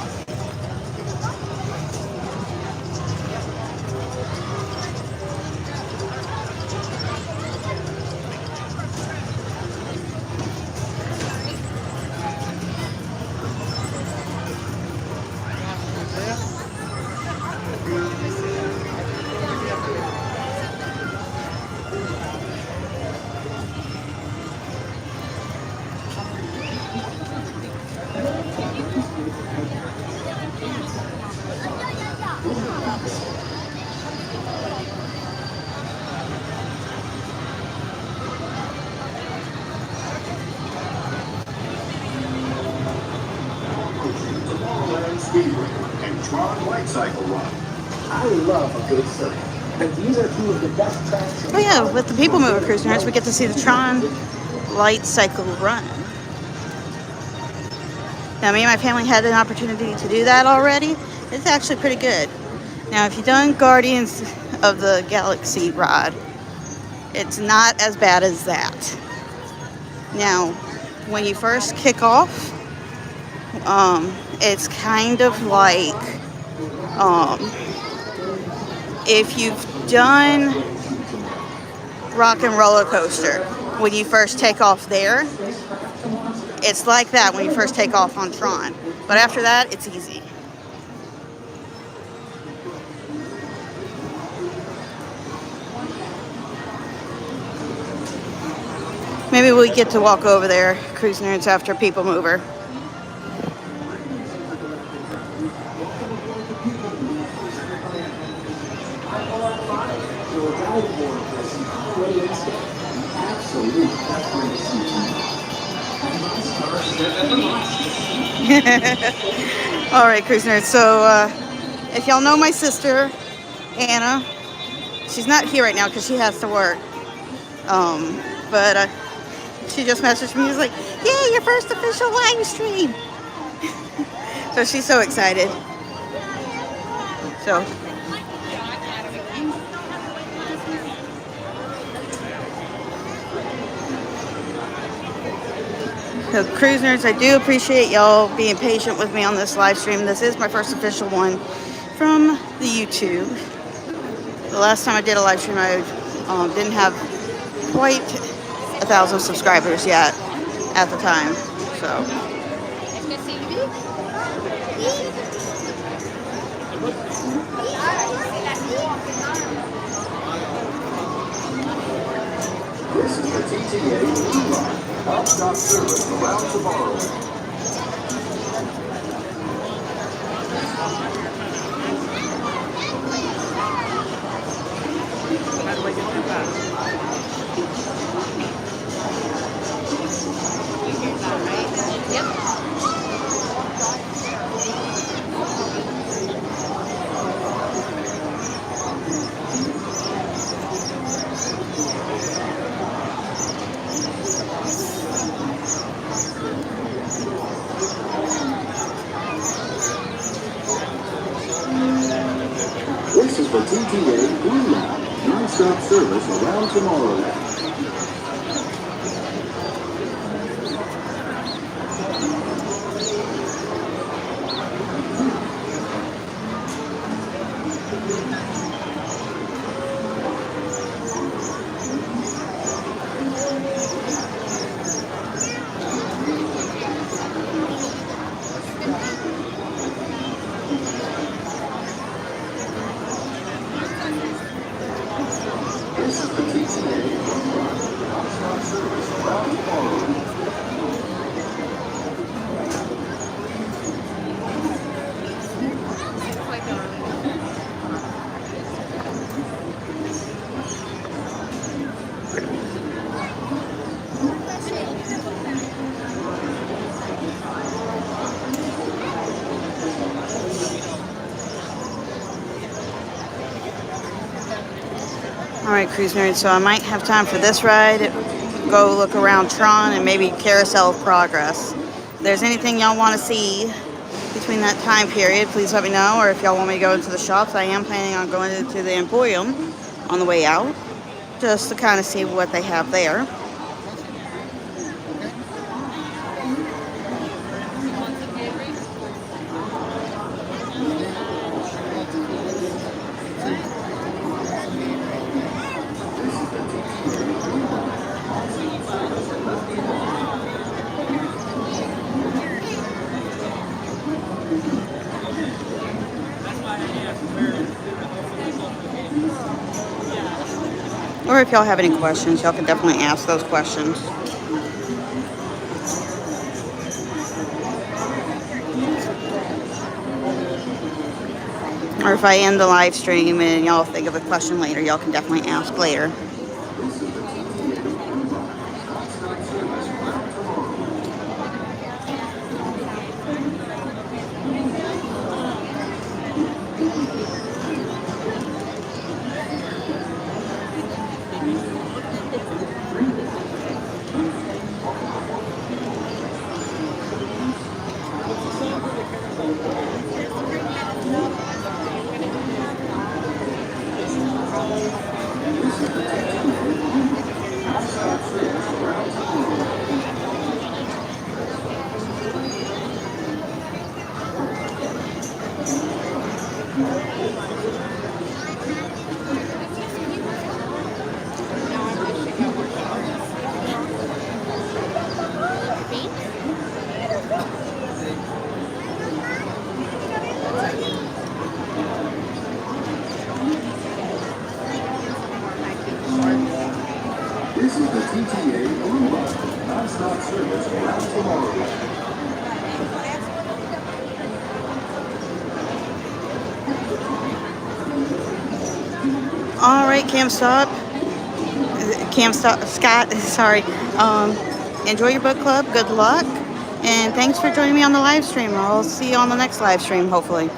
And Tron Light Cycle Run. I love a good circuit. And these are two of the best tracks. oh yeah, with the People Mover cruise nerds, we get to see the Tron Light Cycle Run. Now, me and my family had an opportunity to do that already. It's actually pretty good. Now, if you've done Guardians of the Galaxy ride, it's not as bad as that. Now, when you first kick off, it's kind of like if you've done Rock and Roller Coaster, when you first take off there, it's like that when you first take off on Tron. But after that, it's easy. Maybe we get to walk over there, cruise nerds, after People Mover. All right, cruise nerds. So if y'all know my sister, Anna, she's not here right now because she has to work. But she just messaged me. She's like, "Yeah, your first official live stream." So she's so excited. So. So, Cruise Nerds, I do appreciate y'all being patient with me on this live stream. This is my first official one from the YouTube. The last time I did a live stream, I didn't have quite 1,000 subscribers yet at the time. So, This is the TTA Blue Line. Non-stop service around tomorrow. This is the TTA Blue Line. Non-stop service around Tomorrowland. This is the TTA Blue Line. Non-stop service around Tomorrowland. alright, Cruise Nerds, so I might have time for this ride. Go look around Tron and maybe Carousel of Progress. If there's anything y'all want to see between that time period, please let me know. Or if y'all want me to go into the shops, I am planning on going into the Emporium on the way out, just to kind of see what they have there. Or if y'all have any questions, y'all can definitely ask those questions. Or if I end the live stream and y'all think of a question later, y'all can definitely ask later. This is the TTA Blue Line. Non-stop service around Tomorrowland. All right, Scott, sorry. Enjoy your book club. Good luck. And thanks for joining me on the live stream. I'll see you on the next live stream, hopefully.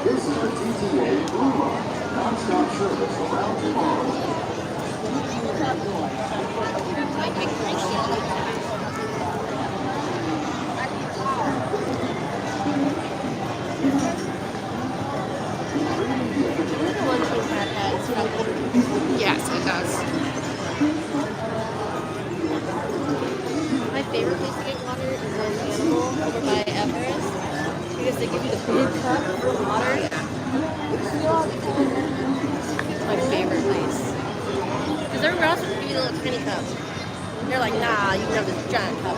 This is the TTA Blue Line. Non-stop service around Tomorrowland. favorite place to get water is in Animal over by Everest because they give you the big cup of water. It's my favorite place. Because everywhere else would give you the little tiny cup. They're like, nah, you can have this giant cup.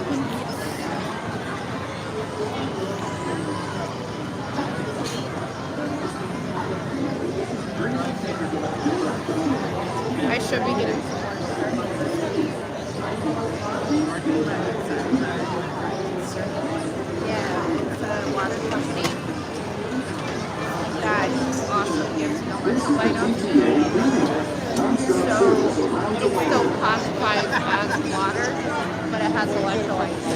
I should be getting some more Yeah, it's a water company that also gives no electrolyte So it still classifies as water, but it has electrolytes.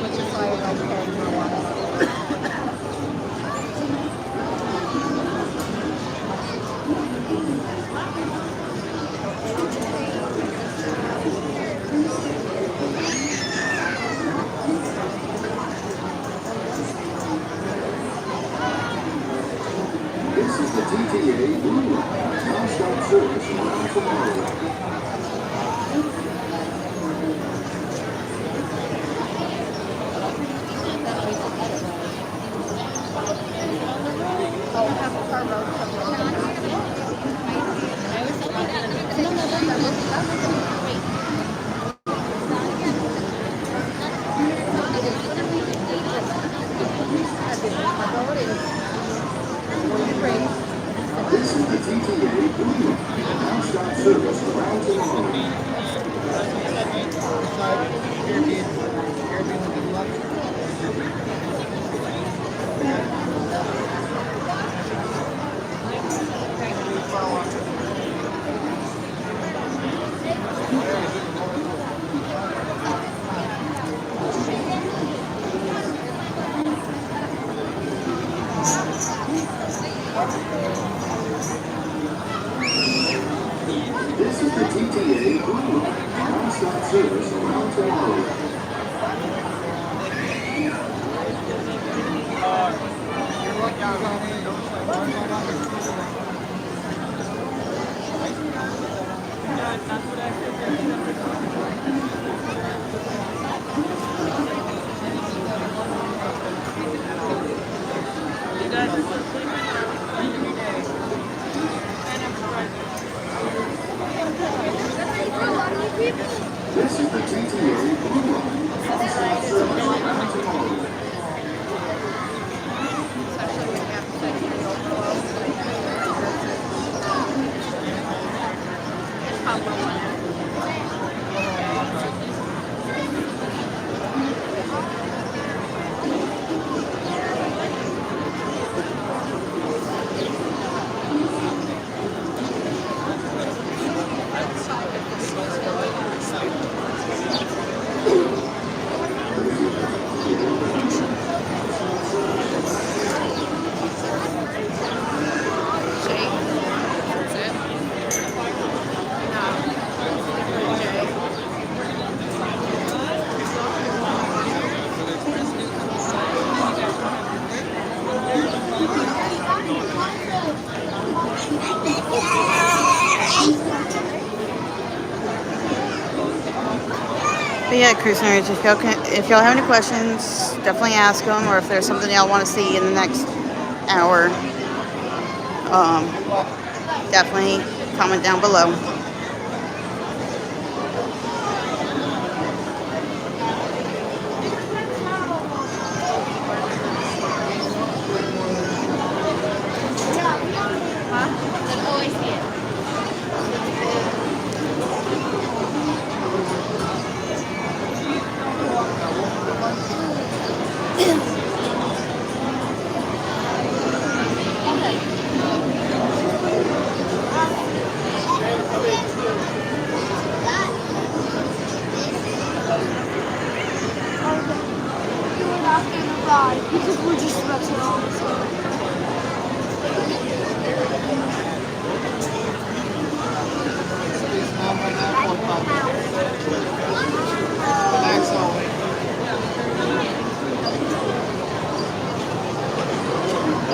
Which is why I like carrying more water. This is the TTA Blue Line, non-stop service around tomorrow. This is the TTA Blue Line, non-stop service around tomorrow. This is the TTA Blue Line, non-stop service around tomorrow. This is the TTA Blue Line, non-stop service around tomorrow. But yeah, cruise nerds, if y'all have any questions, definitely ask them, or if there's something y'all want to see in the next hour, definitely comment down below. Because we're just about to go.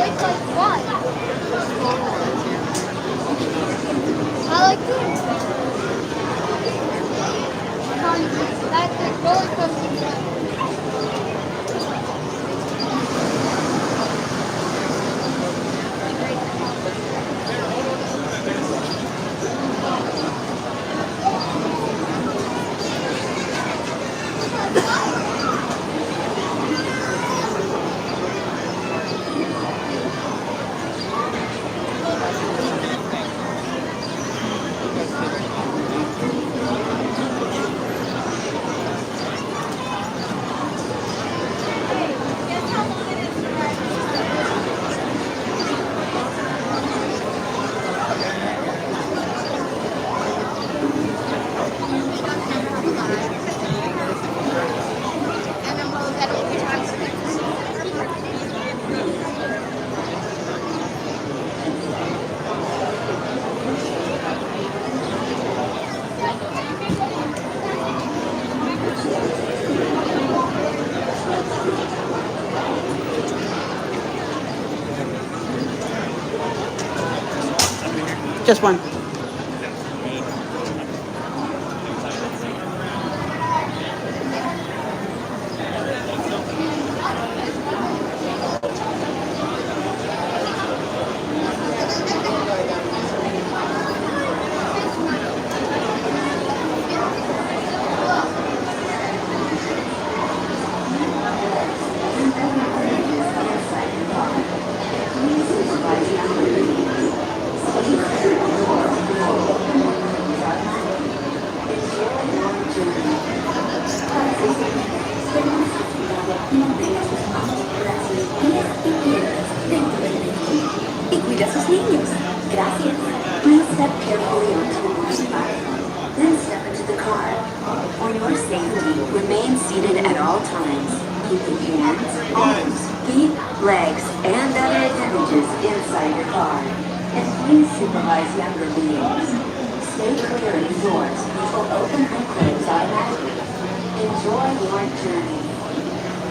It's like what? I like this. That's the roller coaster. Just one. Y cuida a sus niños. Gracias. Please step carefully onto the moving platform. Then step into the car. For your safety, remain seated at all times, keeping hands, arms, feet, legs, and other appendages inside your car. And please supervise younger beings. Stay clear of the doors, which will open and close automatically. Enjoy your journey.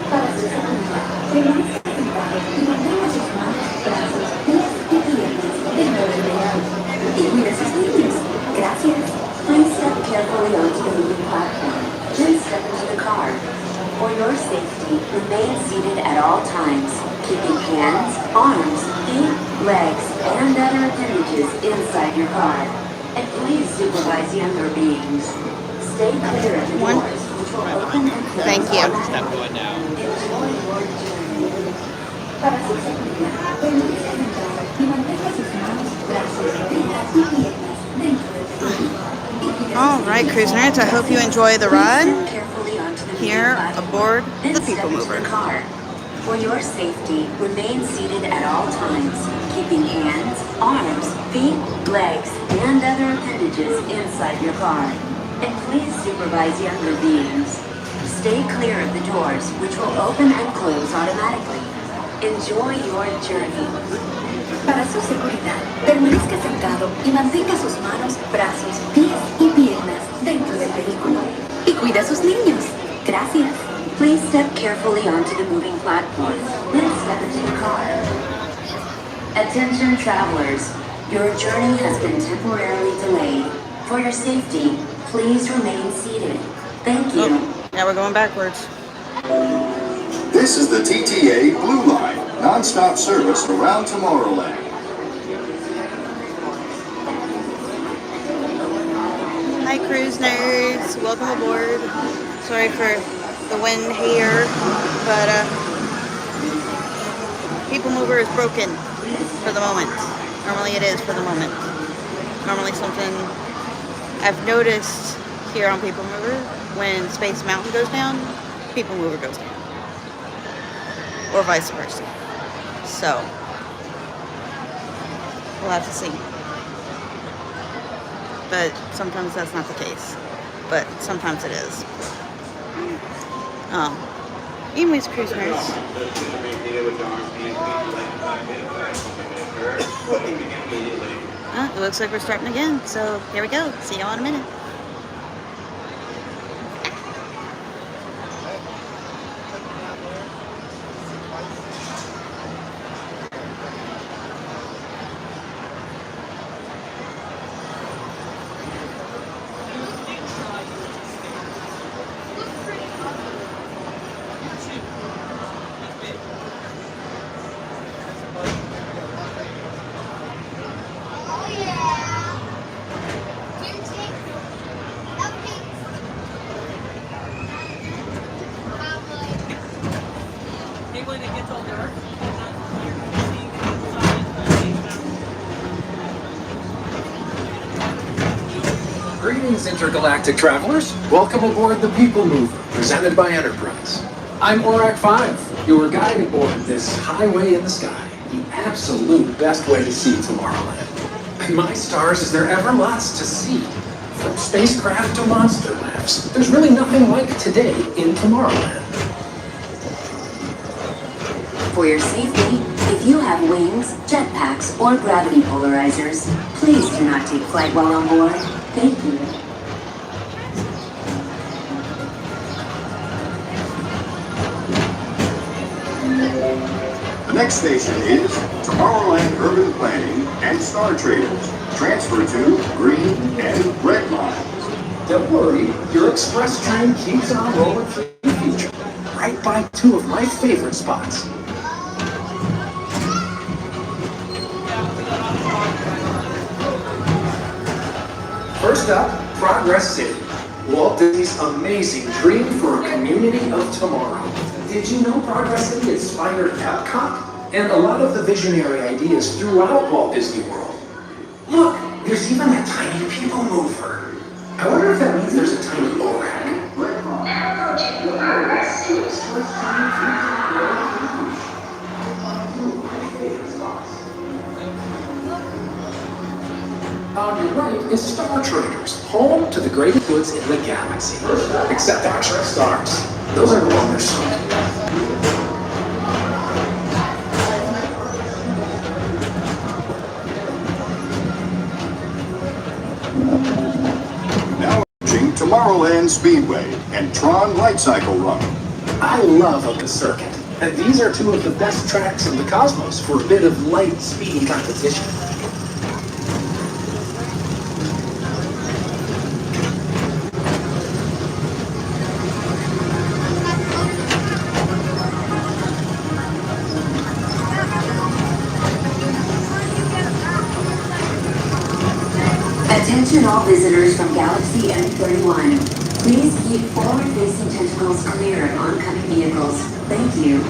Para su seguridad, permanezca sentado y mantenga sus manos, brazos, pies y piernas dentro del vehículo. Y cuide a sus niños. Gracias. Please step carefully onto the moving platform. Then step into the car. For your safety, remain seated at all times, keeping hands, arms, feet, legs, and other appendages inside your car. And please supervise younger beings. Stay clear of the doors, which will open and close. Thank you. Enjoy your journey. Para su seguridad, permanezca sentado y mantenga sus manos, brazos, piernas y piernas dentro del vehículo. All right, cruise nerds, I hope you enjoy the ride here aboard the People Mover. For your safety, remain seated at all times, keeping hands, arms, feet, legs, and other appendages inside your car. And please supervise younger beings. Stay clear of the doors, which will open and close automatically. Enjoy your journey. Para su seguridad, permanezca sentado y mantenga sus manos, brazos, pies y piernas dentro del vehículo. Y cuida a sus niños. Gracias. Please step carefully onto the moving platform, then step into the car. Attention travelers, your journey has been temporarily delayed. For your safety, please remain seated. Thank you. Oh, now we're going backwards. This is the TTA Blue Line, non-stop service around Tomorrowland. Hi, cruise nerds. Welcome aboard. Sorry for the wind here, but People Mover is broken for the moment. Normally it is for the moment. Normally something I've noticed here on People Mover, when Space Mountain goes down, People Mover goes down. Or vice versa. So, we'll have to see. But sometimes that's not the case. But sometimes it is. Anyways, cruise nerds. It looks like we're starting again. So, here we go. See y'all in a minute. Greetings, intergalactic travelers. Welcome aboard the People Mover, presented by Enterprise. I'm Orak 5, your guide aboard this highway in the sky, the absolute best way to see Tomorrowland. And my stars, is there ever lots to see? From spacecraft to monster labs, there's really nothing like today in Tomorrowland. For your safety, if you have wings, jetpacks, or gravity polarizers, please do not take flight while on board. Thank you. The next station is Tomorrowland Urban Planning and Star Traders. Transfer to green and red lines. Don't worry, your express train keeps on rolling through the future, right by two of my favorite spots. First up, Progress City, Walt Disney's amazing dream for a community of tomorrow. Did you know Progress City inspired Epcot and a lot of the visionary ideas throughout Walt Disney World? Look, there's even a tiny people mover. I wonder if that means there's a tiny Orak. On your right is Star Traders, home to the greatest goods in the galaxy. Except actual stars. Those are the wonders. Now approaching Tomorrowland Speedway and Tron Light Cycle Run. I love the circuit, and these are two of the best tracks in the cosmos for a bit of light, speedy competition. Attention all visitors from Galaxy M31. Please keep forward-facing tentacles clear of oncoming vehicles. Thank you.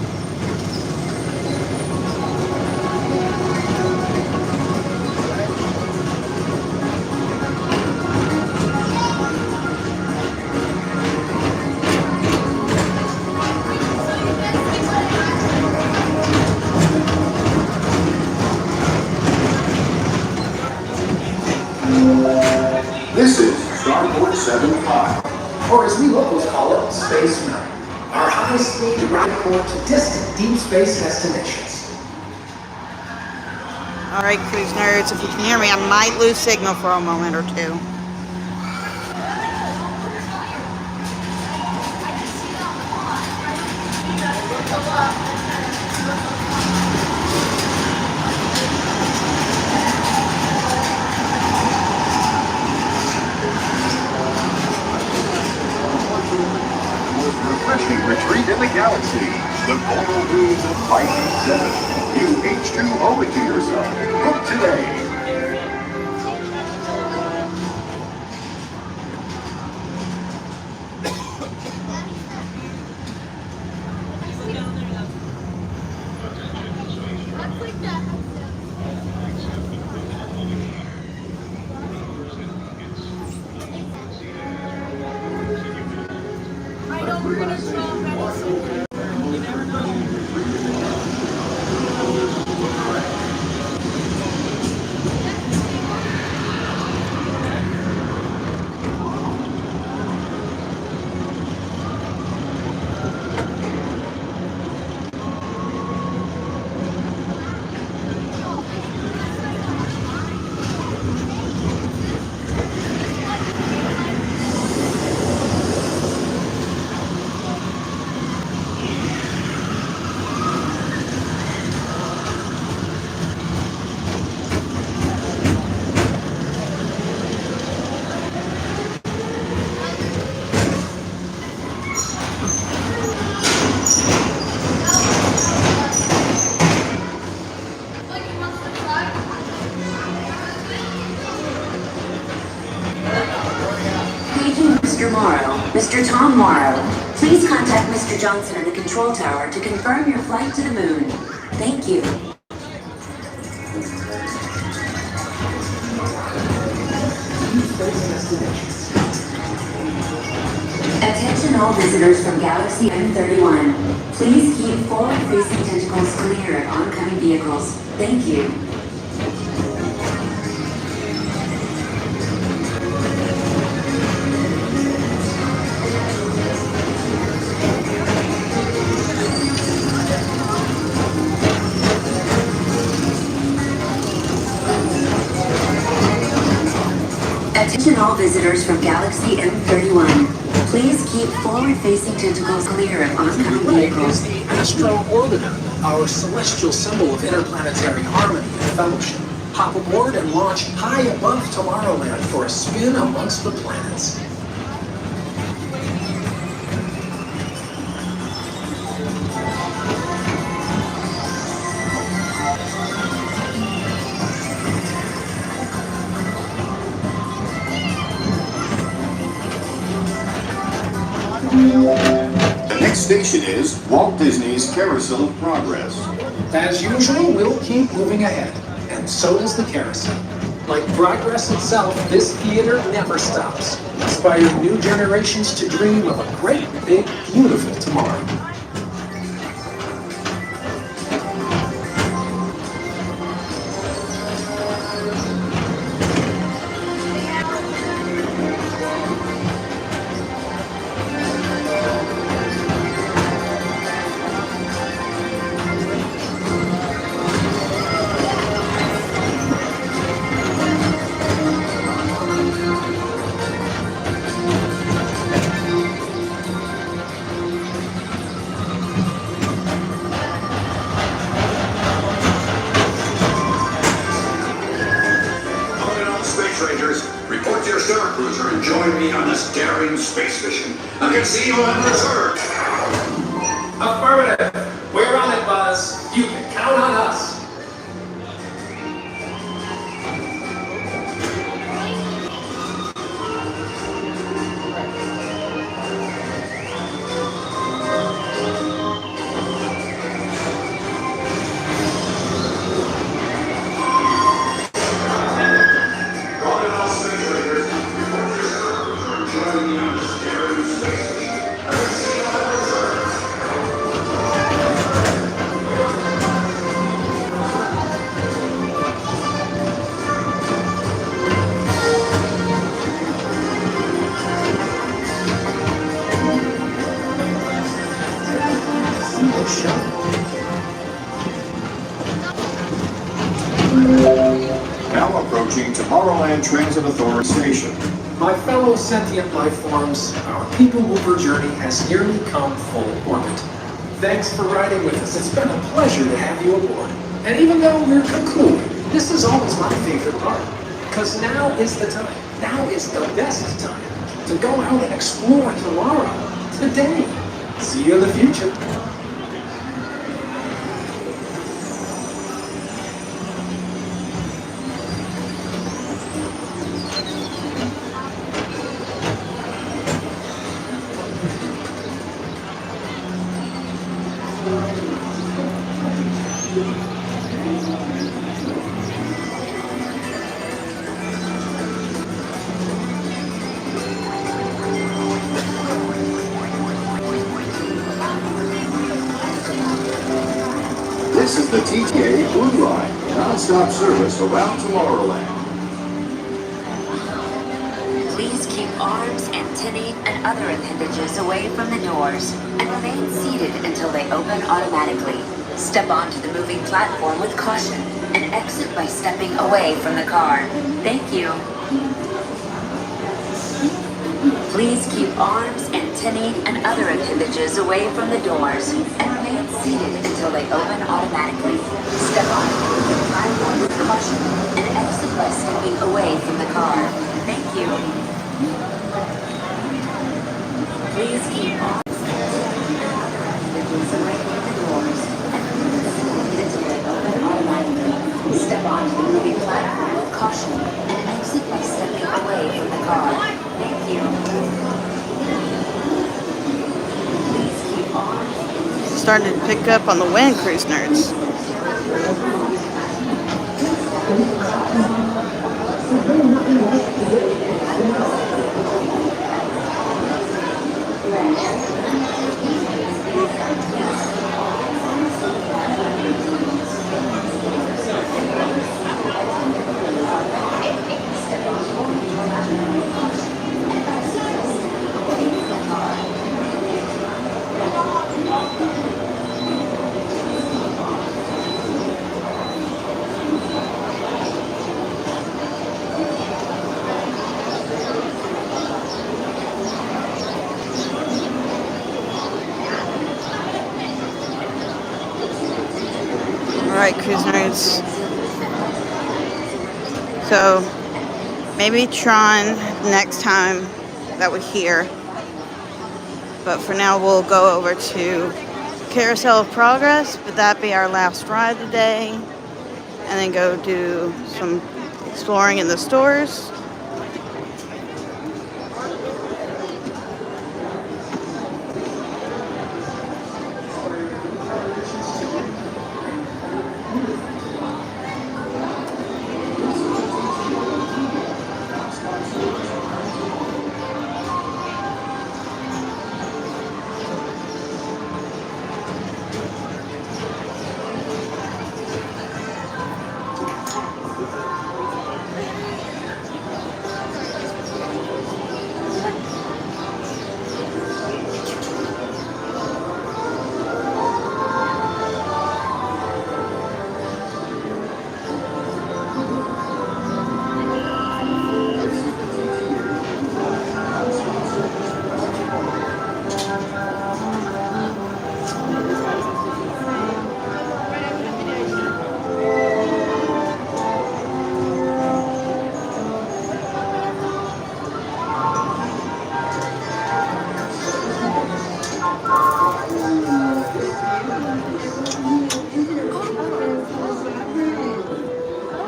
This is Starport 75. Or as we locals call it, Space Mountain. Our high-speed ride port to distant deep space destinations. Alright, cruise nerds, if you can hear me, I might lose signal for a moment or two. Refreshing retreat in the galaxy. The Coral Dunes of 587. You H2 owe it to yourself. Book today. I know we're gonna stop at somewhere. You never know. Mr. Morrow, Mr. Tom Morrow, please contact Mr. Johnson in the control tower to confirm your flight to the moon. Thank you. Deep space destinations. visitors from Galaxy M31. Please keep forward-facing tentacles clear of oncoming vehicles. Thank you. Attention all visitors from Galaxy M31. Please keep forward-facing tentacles clear of oncoming vehicles. The Astro Orbiter, our celestial symbol of interplanetary harmony and fellowship. Hop aboard and launch high above Tomorrowland for a spin amongst the planets. The next station is Walt Disney's Carousel of Progress. As usual, we'll keep moving ahead, and so does the carousel. Like progress itself, this theater never stops, inspiring new generations to dream of a great, big, beautiful tomorrow. Space Rangers, report to your star cruiser and join me on this daring space mission. I can see you on reserve. Affirmative. We're on it, Buzz. You can count on us. Now approaching Tomorrowland Transit Authority Station. My fellow sentient life forms, our people mover journey has nearly come full orbit. Thanks for riding with us. It's been a pleasure to have you aboard. And even though we're concluding, this is always my favorite part. Because now is the time, now is the best time to go out and explore tomorrow, today. See you in the future. This is the TTA Blue Line, non-stop service around Tomorrowland. Please keep arms, antennae, and other appendages away from the doors and remain seated until they open automatically. Step onto the moving platform with caution and exit by stepping away from the car. Thank you. Please keep arms, antennae, and other appendages away from the doors and remain seated until they open automatically. Step onto the moving platform with caution and exit by stepping away from the car. Thank you. Please keep arms, antennae, and other appendages away from the doors and remain seated until they open automatically. Step onto the moving platform with caution and exit by stepping away from the car. Thank you. Please keep arms. Starting to pick up on the Wind Cruise nerds. Alright, Cruise Nerds. So, maybe Tron next time that we're here. But for now, we'll go over to Carousel of Progress. Would that be our last ride today? And then go do some exploring in the stores.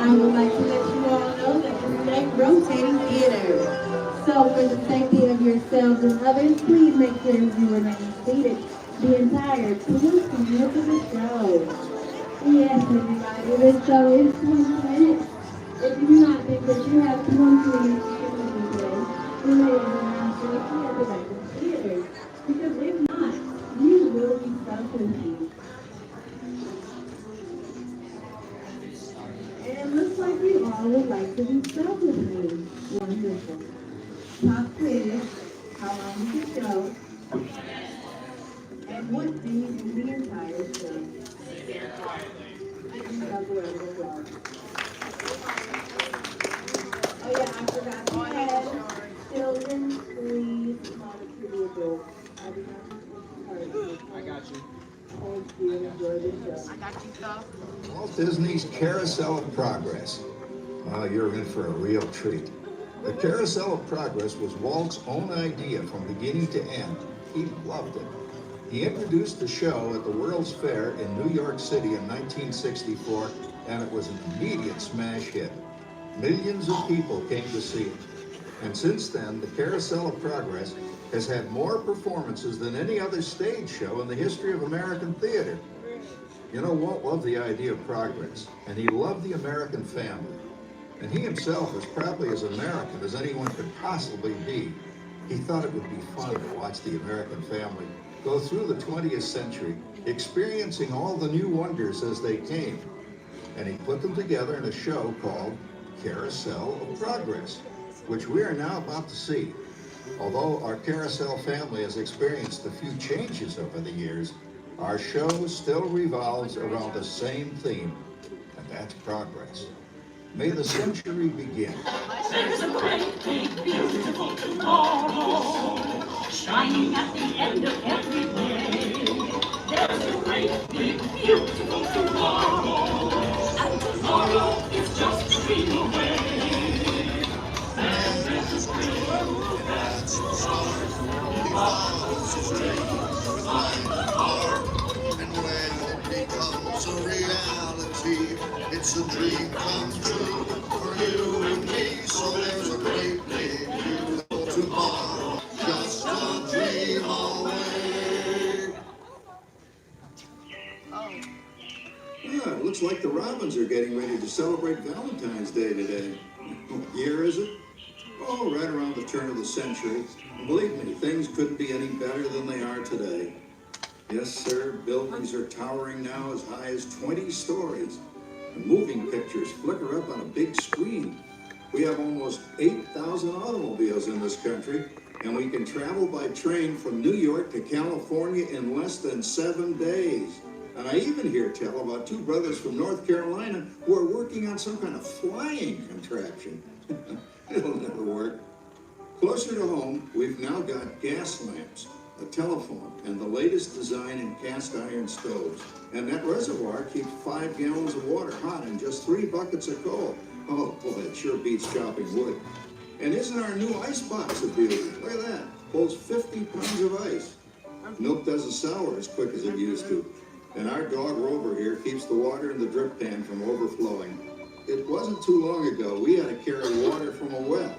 I would like to let you all know that this is a rotating theater. So for the safety of yourselves and others, please make sure you remain seated the entire 20 minutes of the show. Yes, everybody, this show is 20 minutes. If you do not think that you have 20 minutes to leave today, you may around safely at the back of the theater. Because if not, you will be stuck confused. And it looks like you all would like to do stuff with me. Wonderful. Pop quiz. How long is the show? And what do you do the entire show? Oh yeah, I forgot to add. Children, please not a trivia joke. I got you. Thank you. Enjoy the show. I got you, stuff. Walt Disney's Carousel of Progress. You're in for a real treat. The Carousel of Progress was Walt's own idea from beginning to end. He loved it. He introduced the show at the World's Fair in New York City in 1964, and it was an immediate smash hit. Millions of people came to see it. And since then, the Carousel of Progress has had more performances than any other stage show in the history of American theater. You know, Walt loved the idea of progress, and he loved the American family. And he himself was probably as American as anyone could possibly be. He thought it would be fun to watch the American family go through the 20th century, experiencing all the new wonders as they came. And he put them together in a show called Carousel of Progress, which we are now about to see. Although our Carousel family has experienced a few changes over the years, our show still revolves around the same theme, and that's progress. May the century begin. There's a great, big, beautiful tomorrow, shining at the end of every day. There's a great, big, beautiful tomorrow, and tomorrow is just a dream away. And there's a dream that's the start, he follows his dream, find the heart. And when it becomes a reality, it's a dream come true for you and me. So there's a great big beautiful tomorrow, just a dream away. Yeah, it looks like the Robins are getting ready to celebrate Valentine's Day today. What year is it? Oh, right around the turn of the century. And believe me, things couldn't be any better than they are today. Yes, sir, buildings are towering now as high as 20 stories. And moving pictures flicker up on a big screen. We have almost 8,000 automobiles in this country, and we can travel by train from New York to California in less than 7 days. And I even hear tell about two brothers from North Carolina who are working on some kind of flying contraption. It'll never work. Closer to home, we've now got gas lamps. a telephone, and the latest design in cast iron stoves. And that reservoir keeps 5 gallons of water hot in just 3 buckets of coal. Oh, boy, it sure beats chopping wood. And isn't our new ice box a beauty? Look at that. Holds 50 pounds of ice. Milk doesn't sour as quick as it used to. And our dog Rover here keeps the water in the drip pan from overflowing. It wasn't too long ago we had to carry water from a well.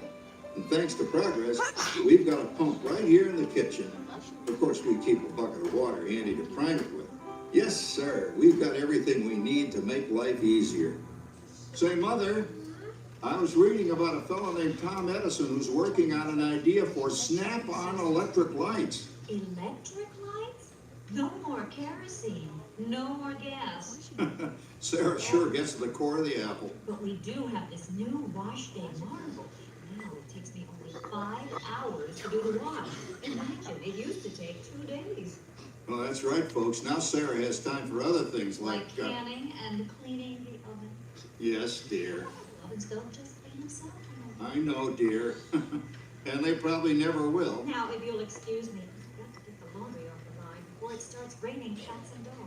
And thanks to progress, we've got a pump right here in the kitchen. Of course, we keep a bucket of water handy to prime it with. Yes, sir, we've got everything we need to make life easier. Say, Mother, I was reading about a fellow named Tom Edison who's working on an idea for snap-on electric lights. Electric lights? No more kerosene. No more gas. Sarah sure gets to the core of the apple. But we do have this new wash day marvel. Now it takes me only 5 hours to do the wash. Imagine, it used to take 2 days. Well, that's right, folks. Now Sarah has time for other things Like canning and cleaning the oven. Yes, dear. Ovens don't just clean themselves. I know, dear. And they probably never will. Now, if you'll excuse me, I've got to get the laundry off the line before it starts raining cats and dogs.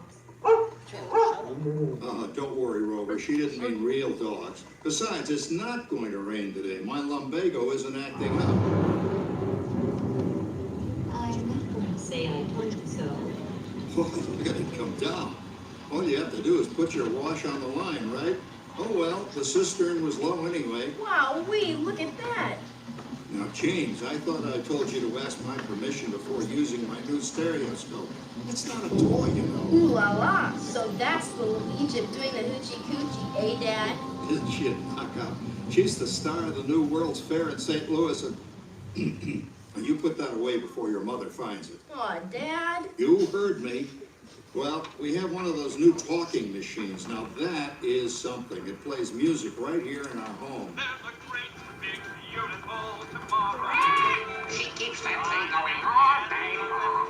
Don't worry, Rover. She didn't mean real dogs. Besides, it's not going to rain today. My lumbago isn't acting up. I'm not going to say I told you so. Well, look at it come down. All you have to do is put your wash on the line, right? Oh, well, the cistern was low anyway. Wow, look at that. Now, James, I thought I told you to ask my permission before using my new stereoscope. It's not a toy, you know. Ooh la la. So that's little Egypt doing the hoochie coochie, eh, Dad? Isn't she a knockout? She's the star of the new World's Fair in St. Louis, and you put that away before your mother finds it. Aw, Dad. You heard me. Well, we have one of those new talking machines. Now, that is something. It plays music right here in our home. There's a great, big, beautiful tomorrow. She keeps that thing going all day long.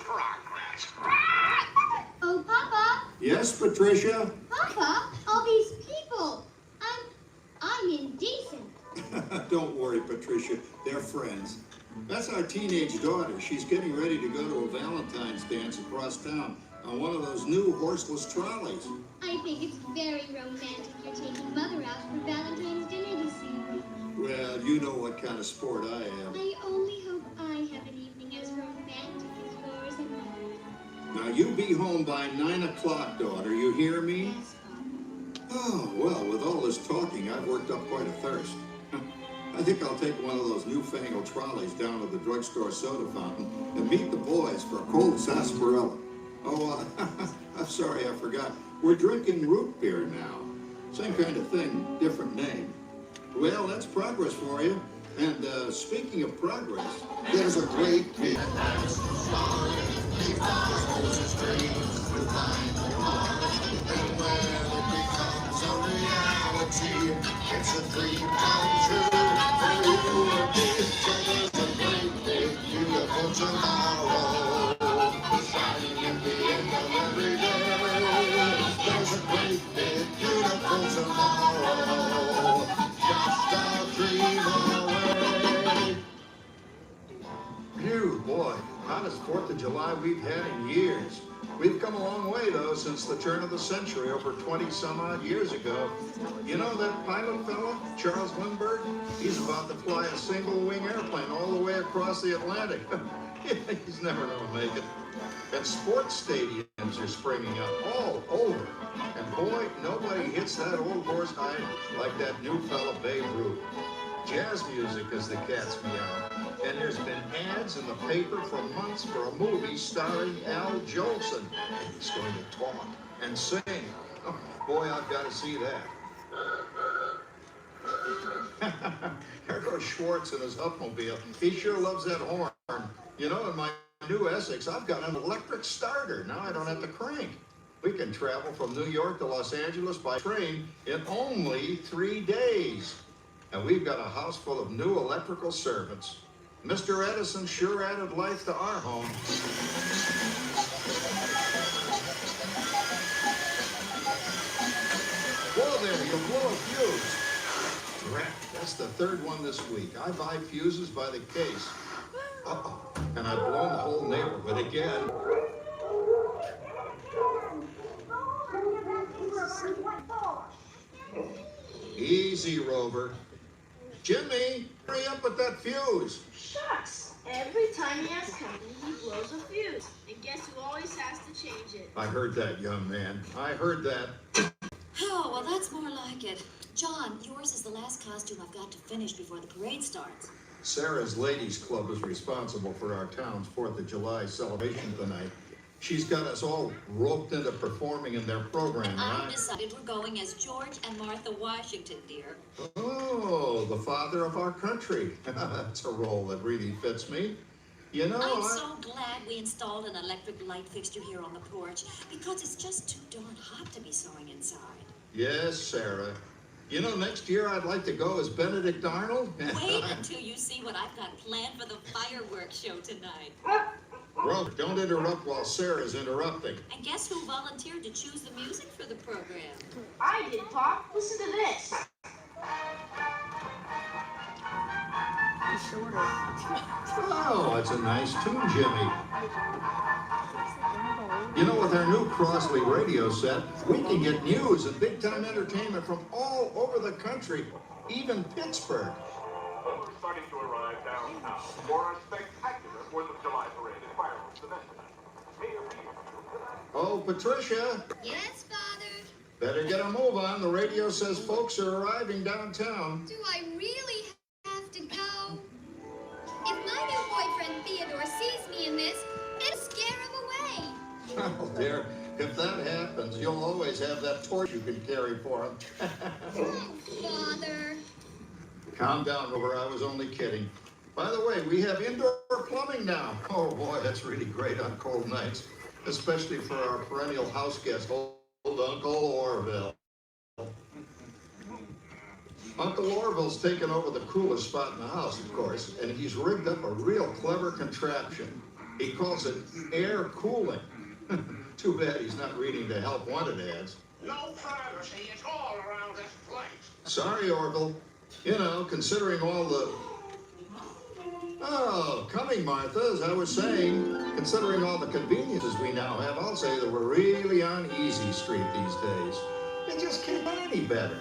Progress. Oh, Papa. Yes, Patricia? Papa, all these people. I'm indecent. Don't worry, Patricia. They're friends. That's our teenage daughter. She's getting ready to go to a Valentine's dance across town on one of those new horseless trolleys. I think it's very romantic you're taking Mother out for Valentine's dinner this evening. Well, you know what kind of sport I am. I only hope I have an evening as romantic as yours and mine. Now, you be home by 9 o'clock, daughter. You hear me? Yes, Oh, well, with all this talking, I've worked up quite a thirst. I think I'll take one of those newfangled trolleys down to the drugstore soda fountain and meet the boys for a cold sarsaparilla. Oh, I'm sorry, I forgot. We're drinking root beer now. Same kind of thing, different name. Well, that's progress for you. And speaking of progress, There's a great big it's a dream come true for you and me. So there's a great big beautiful tomorrow shining in the end of every day. There's a great big beautiful tomorrow, just a dream away. phew, boy, hottest 4th of July we've had in years. We've come a long way, though, since the turn of the century, over 20-some-odd years ago. You know that pilot fella, Charles Lindbergh? He's about to fly a single-wing airplane all the way across the Atlantic. He's never going to make it. And sports stadiums are springing up all over. And boy, nobody hits that old horse high like that new fella, Babe Ruth. Jazz music is the cat's meow. And there's been ads in the paper for months for a movie starring Al Jolson. And he's going to talk and sing. Oh, boy, I've got to see that. There goes Schwartz in his Upmobile. He sure loves that horn. You know, in my new Essex, I've got an electric starter. Now I don't have to crank. We can travel from New York to Los Angeles by train in only 3 days. And we've got a house full of new electrical servants. Mr. Edison sure added life to our home. Whoa there, you blow a fuse. Drat, that's the 3rd one this week. I buy fuses by the case. Uh-oh, and I've blown the whole neighborhood again. Easy, Rover. Jimmy, hurry up with that fuse. Shucks. Every time he has company, he blows a fuse. And guess who always has to change it? I heard that, young man. I heard that. Oh, well, that's more like it. John, yours is the last costume I've got to finish before the parade starts. Sarah's Ladies Club is responsible for our town's 4th of July celebration tonight. She's got us all roped into performing in their program, I right? decided we're going as George and Martha Washington, dear. Oh, the father of our country. That's a role that really fits me. You know, I'm so glad we installed an electric light fixture here on the porch because it's just too darn hot to be sewing inside. Yes, Sarah. You know, next year I'd like to go as Benedict Arnold. Wait until you see what I've got planned for the fireworks show tonight. Rover, don't interrupt while Sarah's interrupting. And guess who volunteered to choose the music for the program? I did, Pop. Listen to this. Oh, that's a nice tune, Jimmy. You know, with our new Crossley radio set, we can get news and big-time entertainment from all over the country, even Pittsburgh. We're starting to arrive downtown for our spectacular 4th of July parade and fireworks event tonight. Mayor Peters. Oh, Patricia, Yes, Father? better get a move on. The radio says folks are arriving downtown. Do I really have to go? If my new boyfriend Theodore sees me in this, it'll scare him away. Oh, dear, if that happens, you'll always have that torch you can carry for him. Oh, Father. Calm down, Rover. I was only kidding. By the way, we have indoor plumbing now. Oh, boy, that's really great on cold nights, especially for our perennial house guest, old Uncle Orville. Uncle Orville's taken over the coolest spot in the house, of course, and he's rigged up a real clever contraption. He calls it air cooling. Too bad he's not reading the help wanted ads. No privacy at all around this place. Sorry, Orville. You know, considering all the... Oh, coming, Martha, as I was saying, considering all the conveniences we now have, I'll say that we're really on easy street these days. It just can't get any better.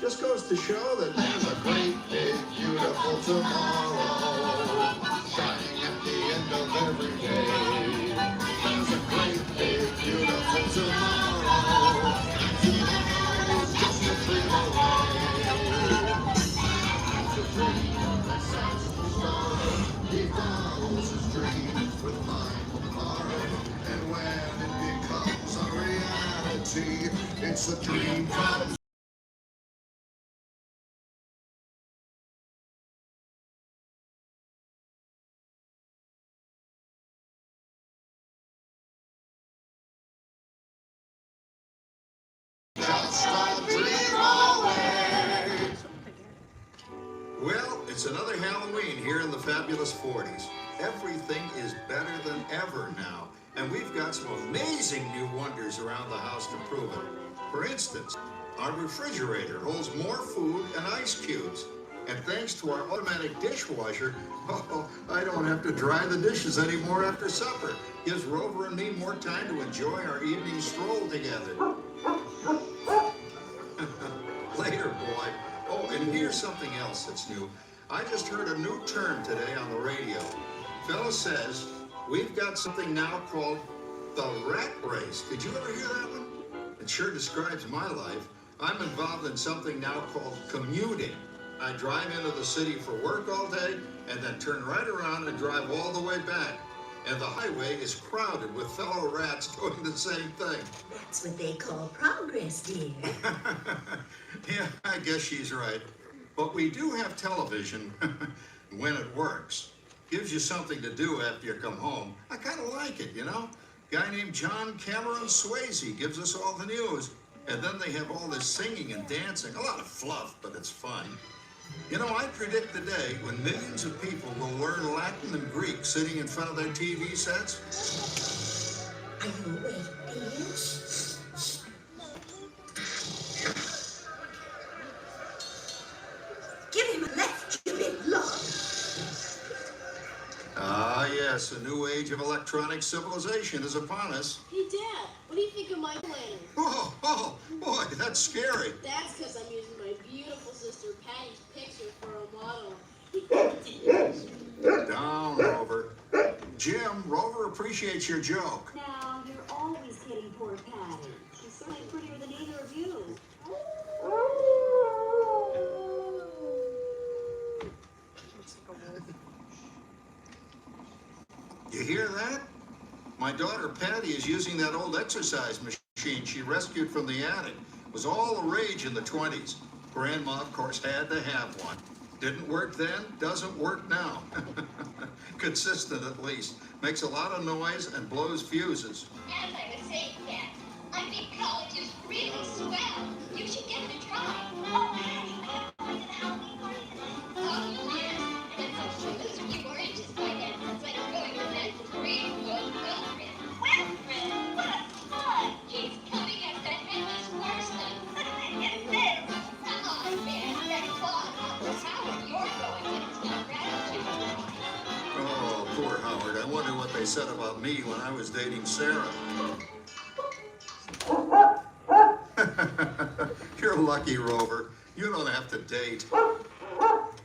Just goes to show that there's a great, big, beautiful tomorrow shining at the end of every day. There's a great, big, beautiful tomorrow, and tomorrow is just a dream away. It's a dream that sets the star. He follows his dreams with mind heart, and when it becomes a reality, it's a dream come Well, it's another Halloween here in the fabulous 40s. Everything is better than ever now, and we've got some amazing new wonders around the house to prove it. For instance, our refrigerator holds more food and ice cubes. And thanks to our automatic dishwasher, I don't have to dry the dishes anymore after supper. Gives Rover and me more time to enjoy our evening stroll together. Later, boy. Oh, and here's something else that's new. I just heard a new term today on the radio. Fellow says, we've got something now called the rat race. Did you ever hear that one? It sure describes my life. I'm involved in something now called commuting. I drive into the city for work all day and then turn right around and drive all the way back. And the highway is crowded with fellow rats doing the same thing. That's what they call progress, dear. Yeah, I guess she's right. But we do have television when it works. Gives you something to do after you come home. I kind of like it, you know? Guy named John Cameron Swayze gives us all the news. And then they have all this singing and dancing. A lot of fluff, but it's fun. You know, I predict the day when millions of people will learn Latin and Greek sitting in front of their TV sets. Are you awake, dear? Give him a left, you big lord. Ah, yes. Yes, a new age of electronic civilization is upon us. Hey, Dad, what do you think of my planning? Oh, boy, that's scary. That's because I'm using my beautiful sister Patty's picture for a model. Down, Rover. Jim, Rover appreciates your joke. Now, you're always kidding poor Patty. She's certainly prettier than either of you. You hear that? My daughter Patty is using that old exercise machine she rescued from the attic. It was all the rage in the 20s. Grandma, of course, had to have one. Didn't work then, doesn't work now. Consistent at least. Makes a lot of noise and blows fuses. As I was saying, Kat, I think college is really swell. You should give it a try. Oh, Patty, I'm going to the Halloween party tonight. Oh, yes. And I'm sure there's a few more inches by then. So I'm going with that great Wilfred. Wilfred? What a fun! He's coming as the headless horseman. Yes, this. Come on, man. That's fun. Howard, you're going when it's not gratitude. Oh, poor Howard. I wonder what they said about me when I was dating Sarah. You're lucky, Rover. You don't have to date.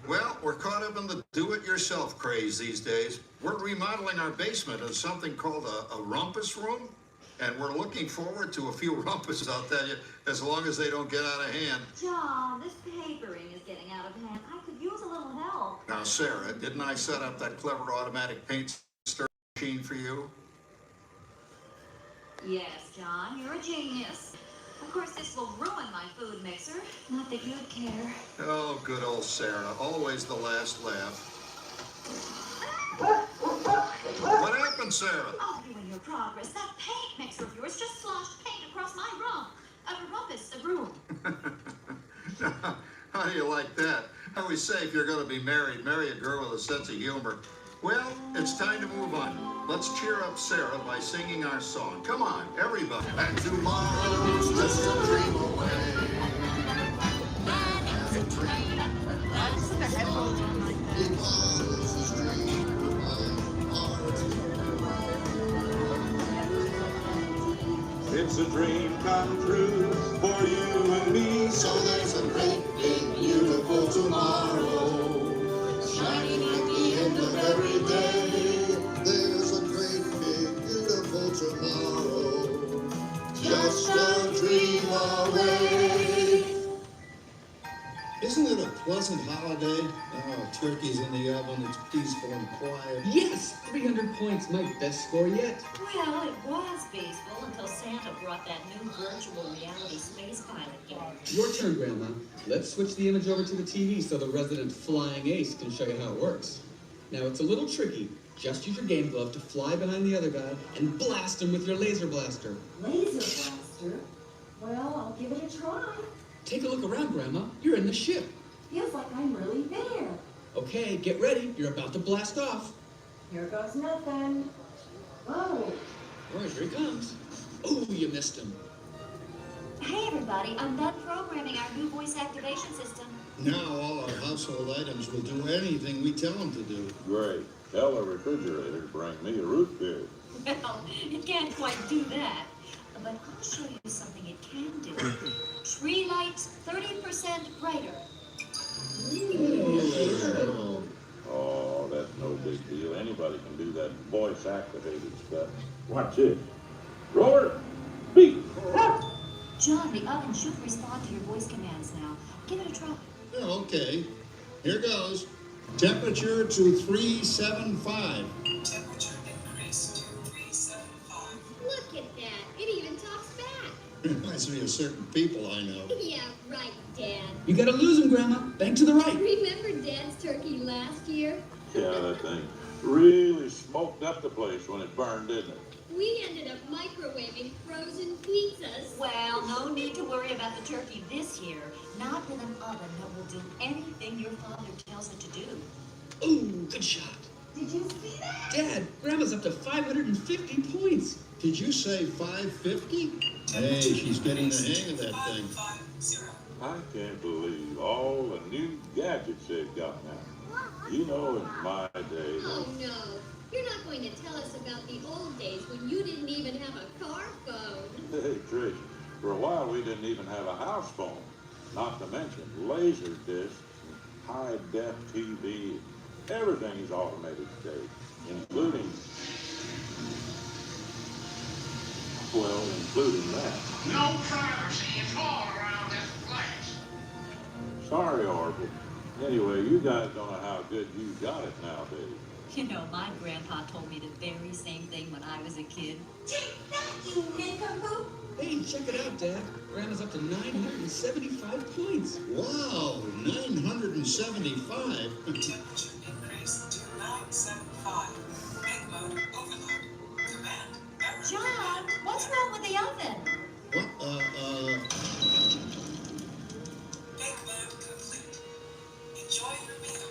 Well, we're caught up in the do-it-yourself craze these days. We're remodeling our basement into something called a rumpus room, and we're looking forward to a few rumpuses, I'll tell you, as long as they don't get out of hand. John, this papering is getting out of hand. I could use a little help. Now, Sarah, didn't I set up that clever automatic paint stir machine for you? Yes, John, you're a genius. Of course, this will ruin my food mixer. Not that you'd care. Oh, good old Sarah. Always the last laugh. What happened, Sarah? Oh, you and your progress. That paint mixer of yours just sloshed paint across my rump. A rumpus, a room. How do you like that? I always say if you're going to be married, marry a girl with a sense of humor. Well, it's time to move on. Let's cheer up Sarah by singing our song. Come on, everybody. And tomorrow's just a dream away. That's the headphones on. It's a dream come true for you and me. So there's a great, big, beautiful tomorrow. Shining at the end of every day. There's a great, big, beautiful tomorrow. Just a dream away. Isn't it a pleasant holiday? Oh, turkey's in the oven, it's peaceful and quiet. Yes! 300 points, my best score yet. Well, it was peaceful until Santa brought that new virtual reality space pilot game. Your turn, Grandma. Let's switch the image over to the TV so the resident flying ace can show you how it works. Now, it's a little tricky. Just use your game glove to fly behind the other guy and blast him with your laser blaster. Laser blaster? Well, I'll give it a try. Take a look around, Grandma. You're in the ship. Feels like I'm really there. Okay, get ready. You're about to blast off. Here goes nothing. Whoa. All right, here he comes. Oh, you missed him. Hey, everybody, I'm done programming our new voice activation system. Now all our household items will do anything we tell them to do. Great. Tell the refrigerator to bring me a root beer. Well, it can't quite do that. But I'll show you something it can do. Tree lights 30% brighter. Oh, that's no big deal. Anybody can do that voice-activated stuff. Watch this. Roar! Beat! John, the oven should respond to your voice commands now. Give it a try. Okay, here goes. Temperature to 375. Temperature increased to 375. Look at that. It even talks back. Reminds me of certain people I know. Yeah, right, Dad. You gotta lose him, Grandma. Bank to the right. Remember Dad's turkey last year? Yeah, that thing really smoked up the place when it burned, didn't it? We ended up microwaving frozen pizzas. Well, no need to worry about the turkey this year. Not with an oven that will do anything your father tells it to do. Ooh, good shot. Did you see that? Dad, Grandma's up to 550 points. Did you say 550? Hey, she's getting the hang of that thing. 550. I can't believe all the new gadgets they've got now. You know, in my day, Oh no, you're not going to tell us about the old days when you didn't even have a car phone. hey, Trish, for a while we didn't even have a house phone. Not to mention laser discs, high-def TV. Everything is automated today, including that. No privacy at all around this place. Sorry, Orville. Anyway, you guys don't know how good you got it nowadays. You know, my grandpa told me the very same thing when I was a kid. Take that, you nincompoop! Hey, check it out, Dad. Grandma's up to 975 points. Wow, 975? Temperature increase to 975. Big mode overload. Command error. John, what's wrong with the oven? What, Big mode complete. Enjoy your meal.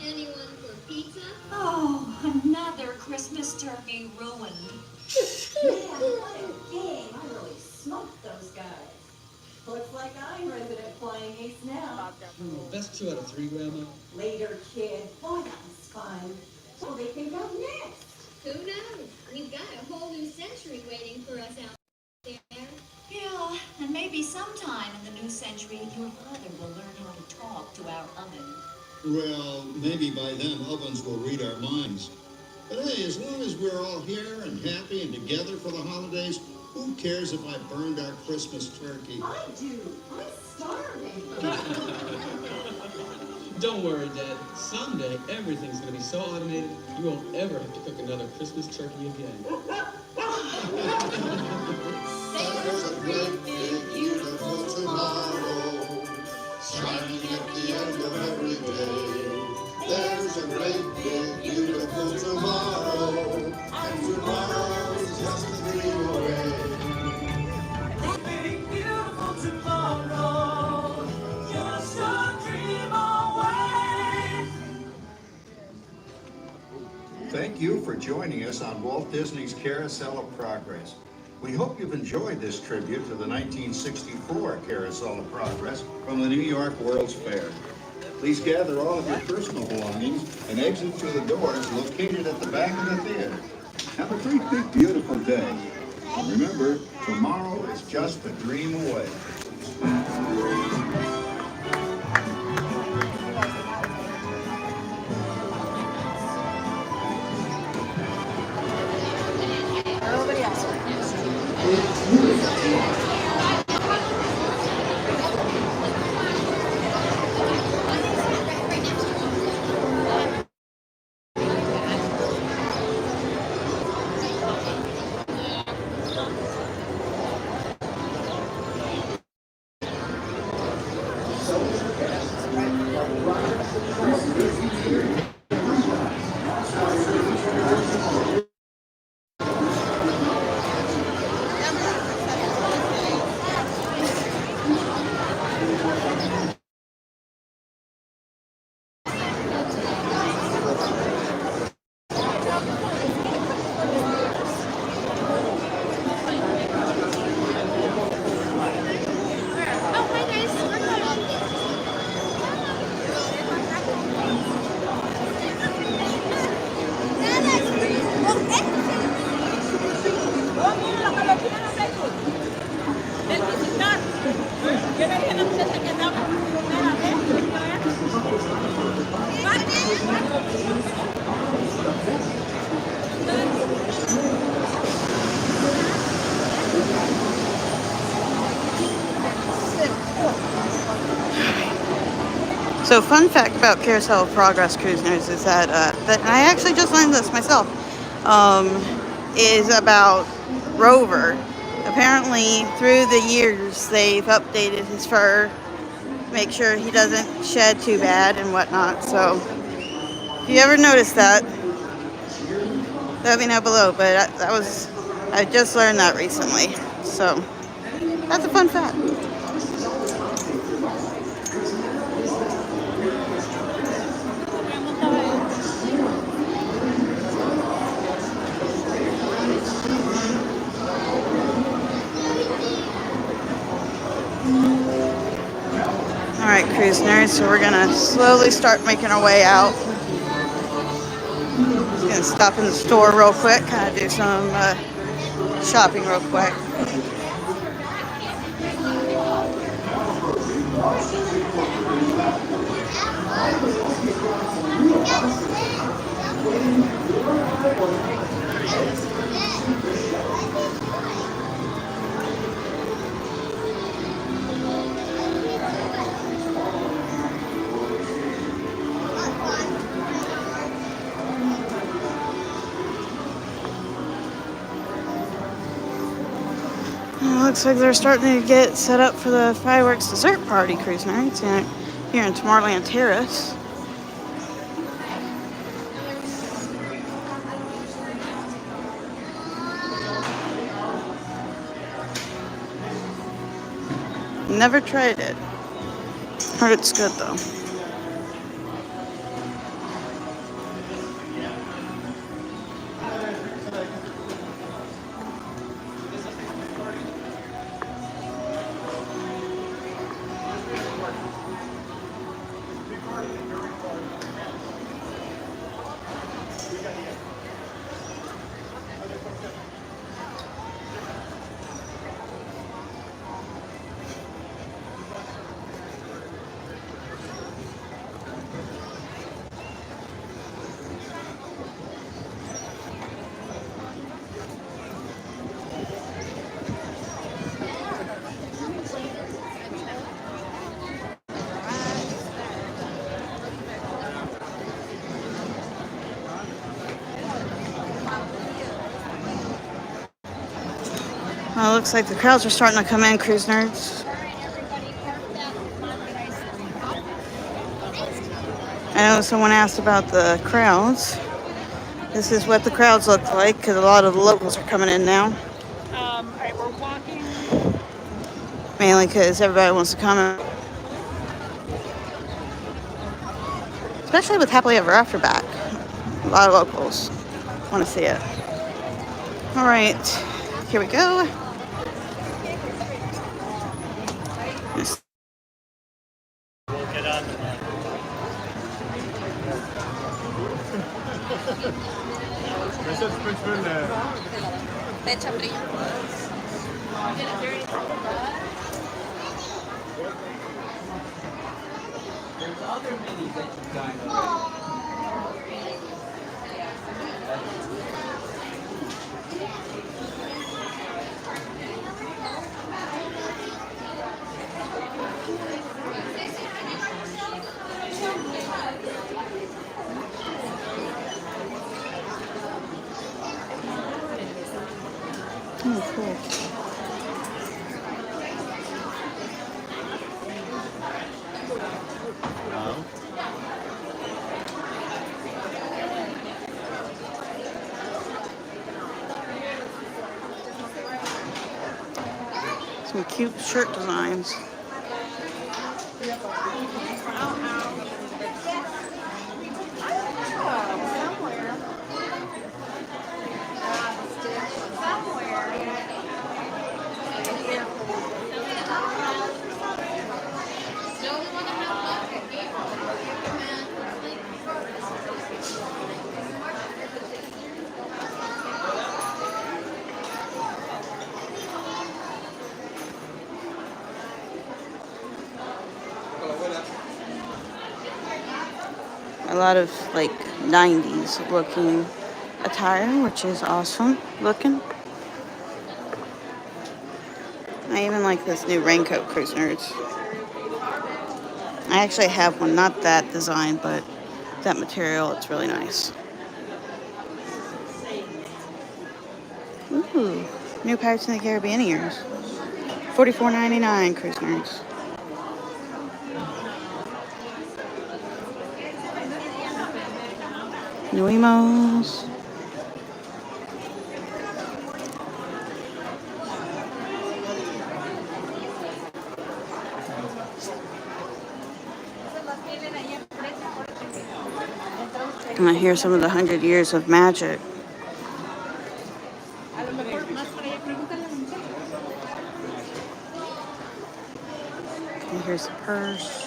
Anyone for pizza? Oh, another Christmas turkey ruined. Man, what a game. I really smoked those guys. Looks like I'm resident flying ace now. Best 2 out of 3, Grandma. Later, kid. Boy, that was fun. What will they think of next? Who knows? We've got a whole new century waiting for us out there. Yeah, and maybe sometime in the new century, your father will learn how to talk to our oven. well, maybe by then ovens will read our minds. But hey, as long as we're all here and happy and together for the holidays, who cares if I burned our Christmas turkey? I do. I'm starving. Don't worry, Dad. Someday, everything's going to be so automated, you won't ever have to cook another Christmas turkey again. There's a great big beautiful tomorrow, shining at the end of every day. There's a great big beautiful tomorrow, and tomorrow's just a dream away. Big beautiful tomorrow. Just a dream away. Thank you for joining us on Walt Disney's Carousel of Progress. We hope you've enjoyed this tribute to the 1964 Carousel of Progress from the New York World's Fair. Please gather all of your personal belongings and exit through the doors located at the back of the theater. Have a great, big, beautiful day. And remember, tomorrow is just a dream away. So fun fact about Carousel of Progress cruisers is that, and I actually just learned this myself, is about Rover. Apparently, through the years, they've updated his fur, make sure he doesn't shed too bad and whatnot. So, if you ever notice that, let me know below. But I just learned that recently. So, that's a fun fact. nerds, so we're gonna slowly start making our way out. Just gonna stop in the store real quick, kind of do some shopping real quick. Looks like they're starting to get set up for the fireworks dessert party, cruise nights, here in Tomorrowland Terrace. Never tried it. Heard it's good though. Well, it looks like the crowds are starting to come in, cruise nerds. I know someone asked about the crowds. This is what the crowds look like, because a lot of the locals are coming in now. Alright, we're walking. Mainly because everybody wants to come in. Especially with Happily Ever After back. A lot of locals want to see it. Alright, here we go. Oh, cool. Some cute shirt designs. A lot of like 90s looking attire, which is awesome looking. I even like this new raincoat, cruise nerds. I actually have one, not that design, but that material. It's really nice. Ooh, new Pirates in the Caribbean ears. $44.99, cruise nerds. New emos. And I hear some of the 100 Years of Magic. Okay, here's the purse.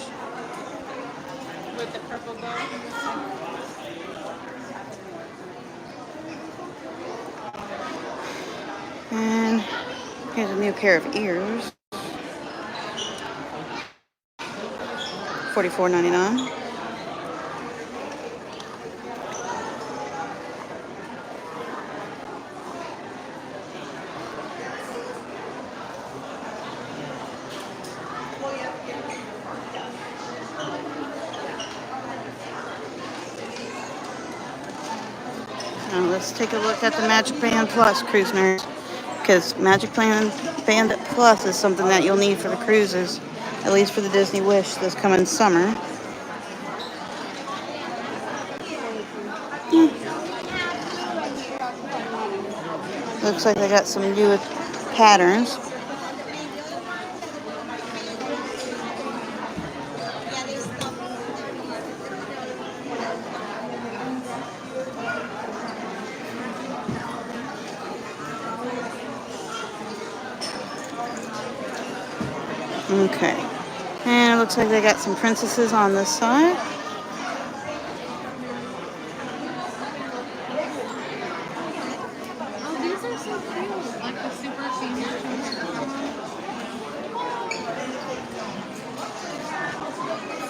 Here's a new pair of ears. $44.99. Now let's take a look at the Magic Band Plus cruise nerds, because Magic Band Plus is something that you'll need for the cruises, at least for the Disney Wish this coming summer. Looks like they got some new patterns. Okay. And it looks like they got some princesses on this side. Oh, these are so cute. Like the super senior children.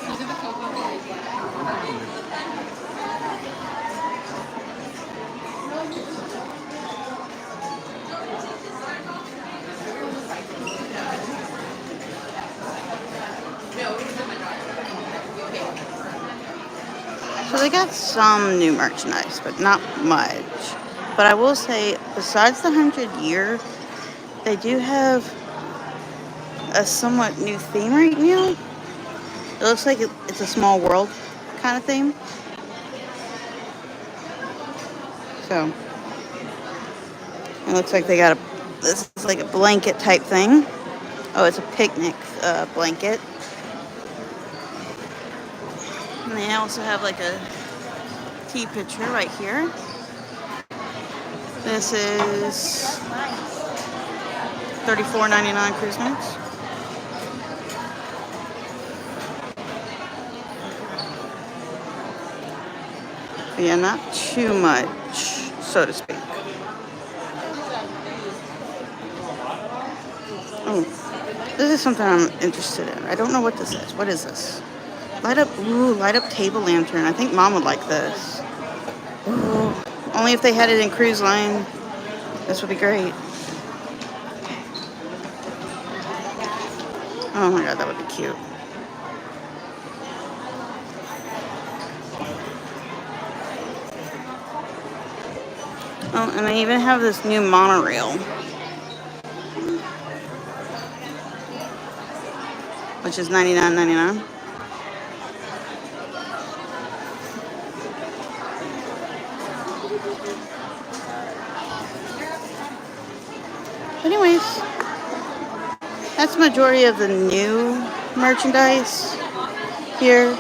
These are the Coco boys. So they got some new merchandise, but not much. But I will say, besides the 100-year, they do have a somewhat new theme right now. It looks like it's a small world kind of theme. So it looks like they got this is like a blanket type thing. Oh, it's a picnic blanket. And they also have like a tea pitcher right here. This is $34.99 cruise nights. But yeah, not too much, so to speak. Oh, this is something I'm interested in. I don't know what this is. What is this? Light up table lantern. I think Mom would like this. Ooh, only if they had it in cruise line. This would be great. Oh my god, that would be cute. Oh, and they even have this new monorail, which is $99.99. Anyways, that's the majority of the new merchandise here.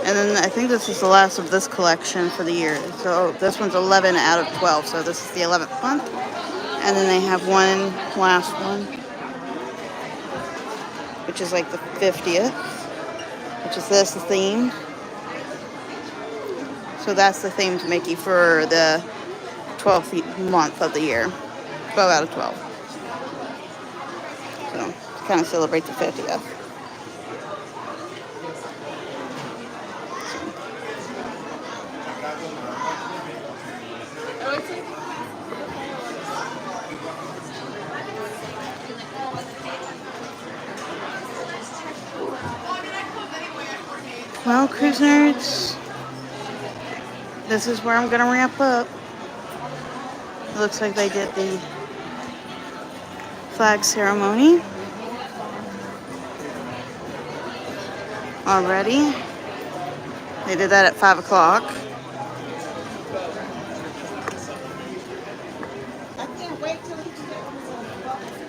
And then I think this is the last of this collection for the year. So this one's 11 out of 12. So this is the 11th month. And then they have one last one, which is like the 50th, which is this, the theme. So that's the themed Mickey for the 12th month of the year. 12 out of 12. So to kind of celebrate the 50th. Well, cruise nerds, this is where I'm going to wrap up. It looks like they did the flag ceremony already. They did that at 5 o'clock.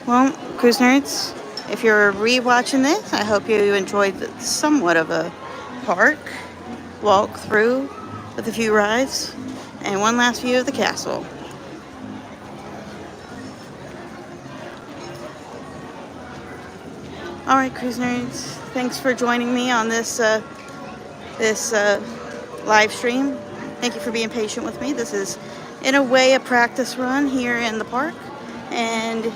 Well, cruise nerds, if you're re-watching this, I hope you enjoyed somewhat of a park walk through with a few rides and one last view of the castle. All right, cruise nerds, thanks for joining me on this live stream. Thank you for being patient with me. This is in a way, a practice run here in the park. And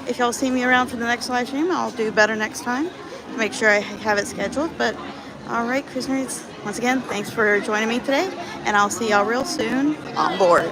if y'all see me around for the next live stream, I'll do better next time. Make sure I have it scheduled. But all right, Cruise Nerds, once again, thanks for joining me today, and I'll see y'all real soon on board.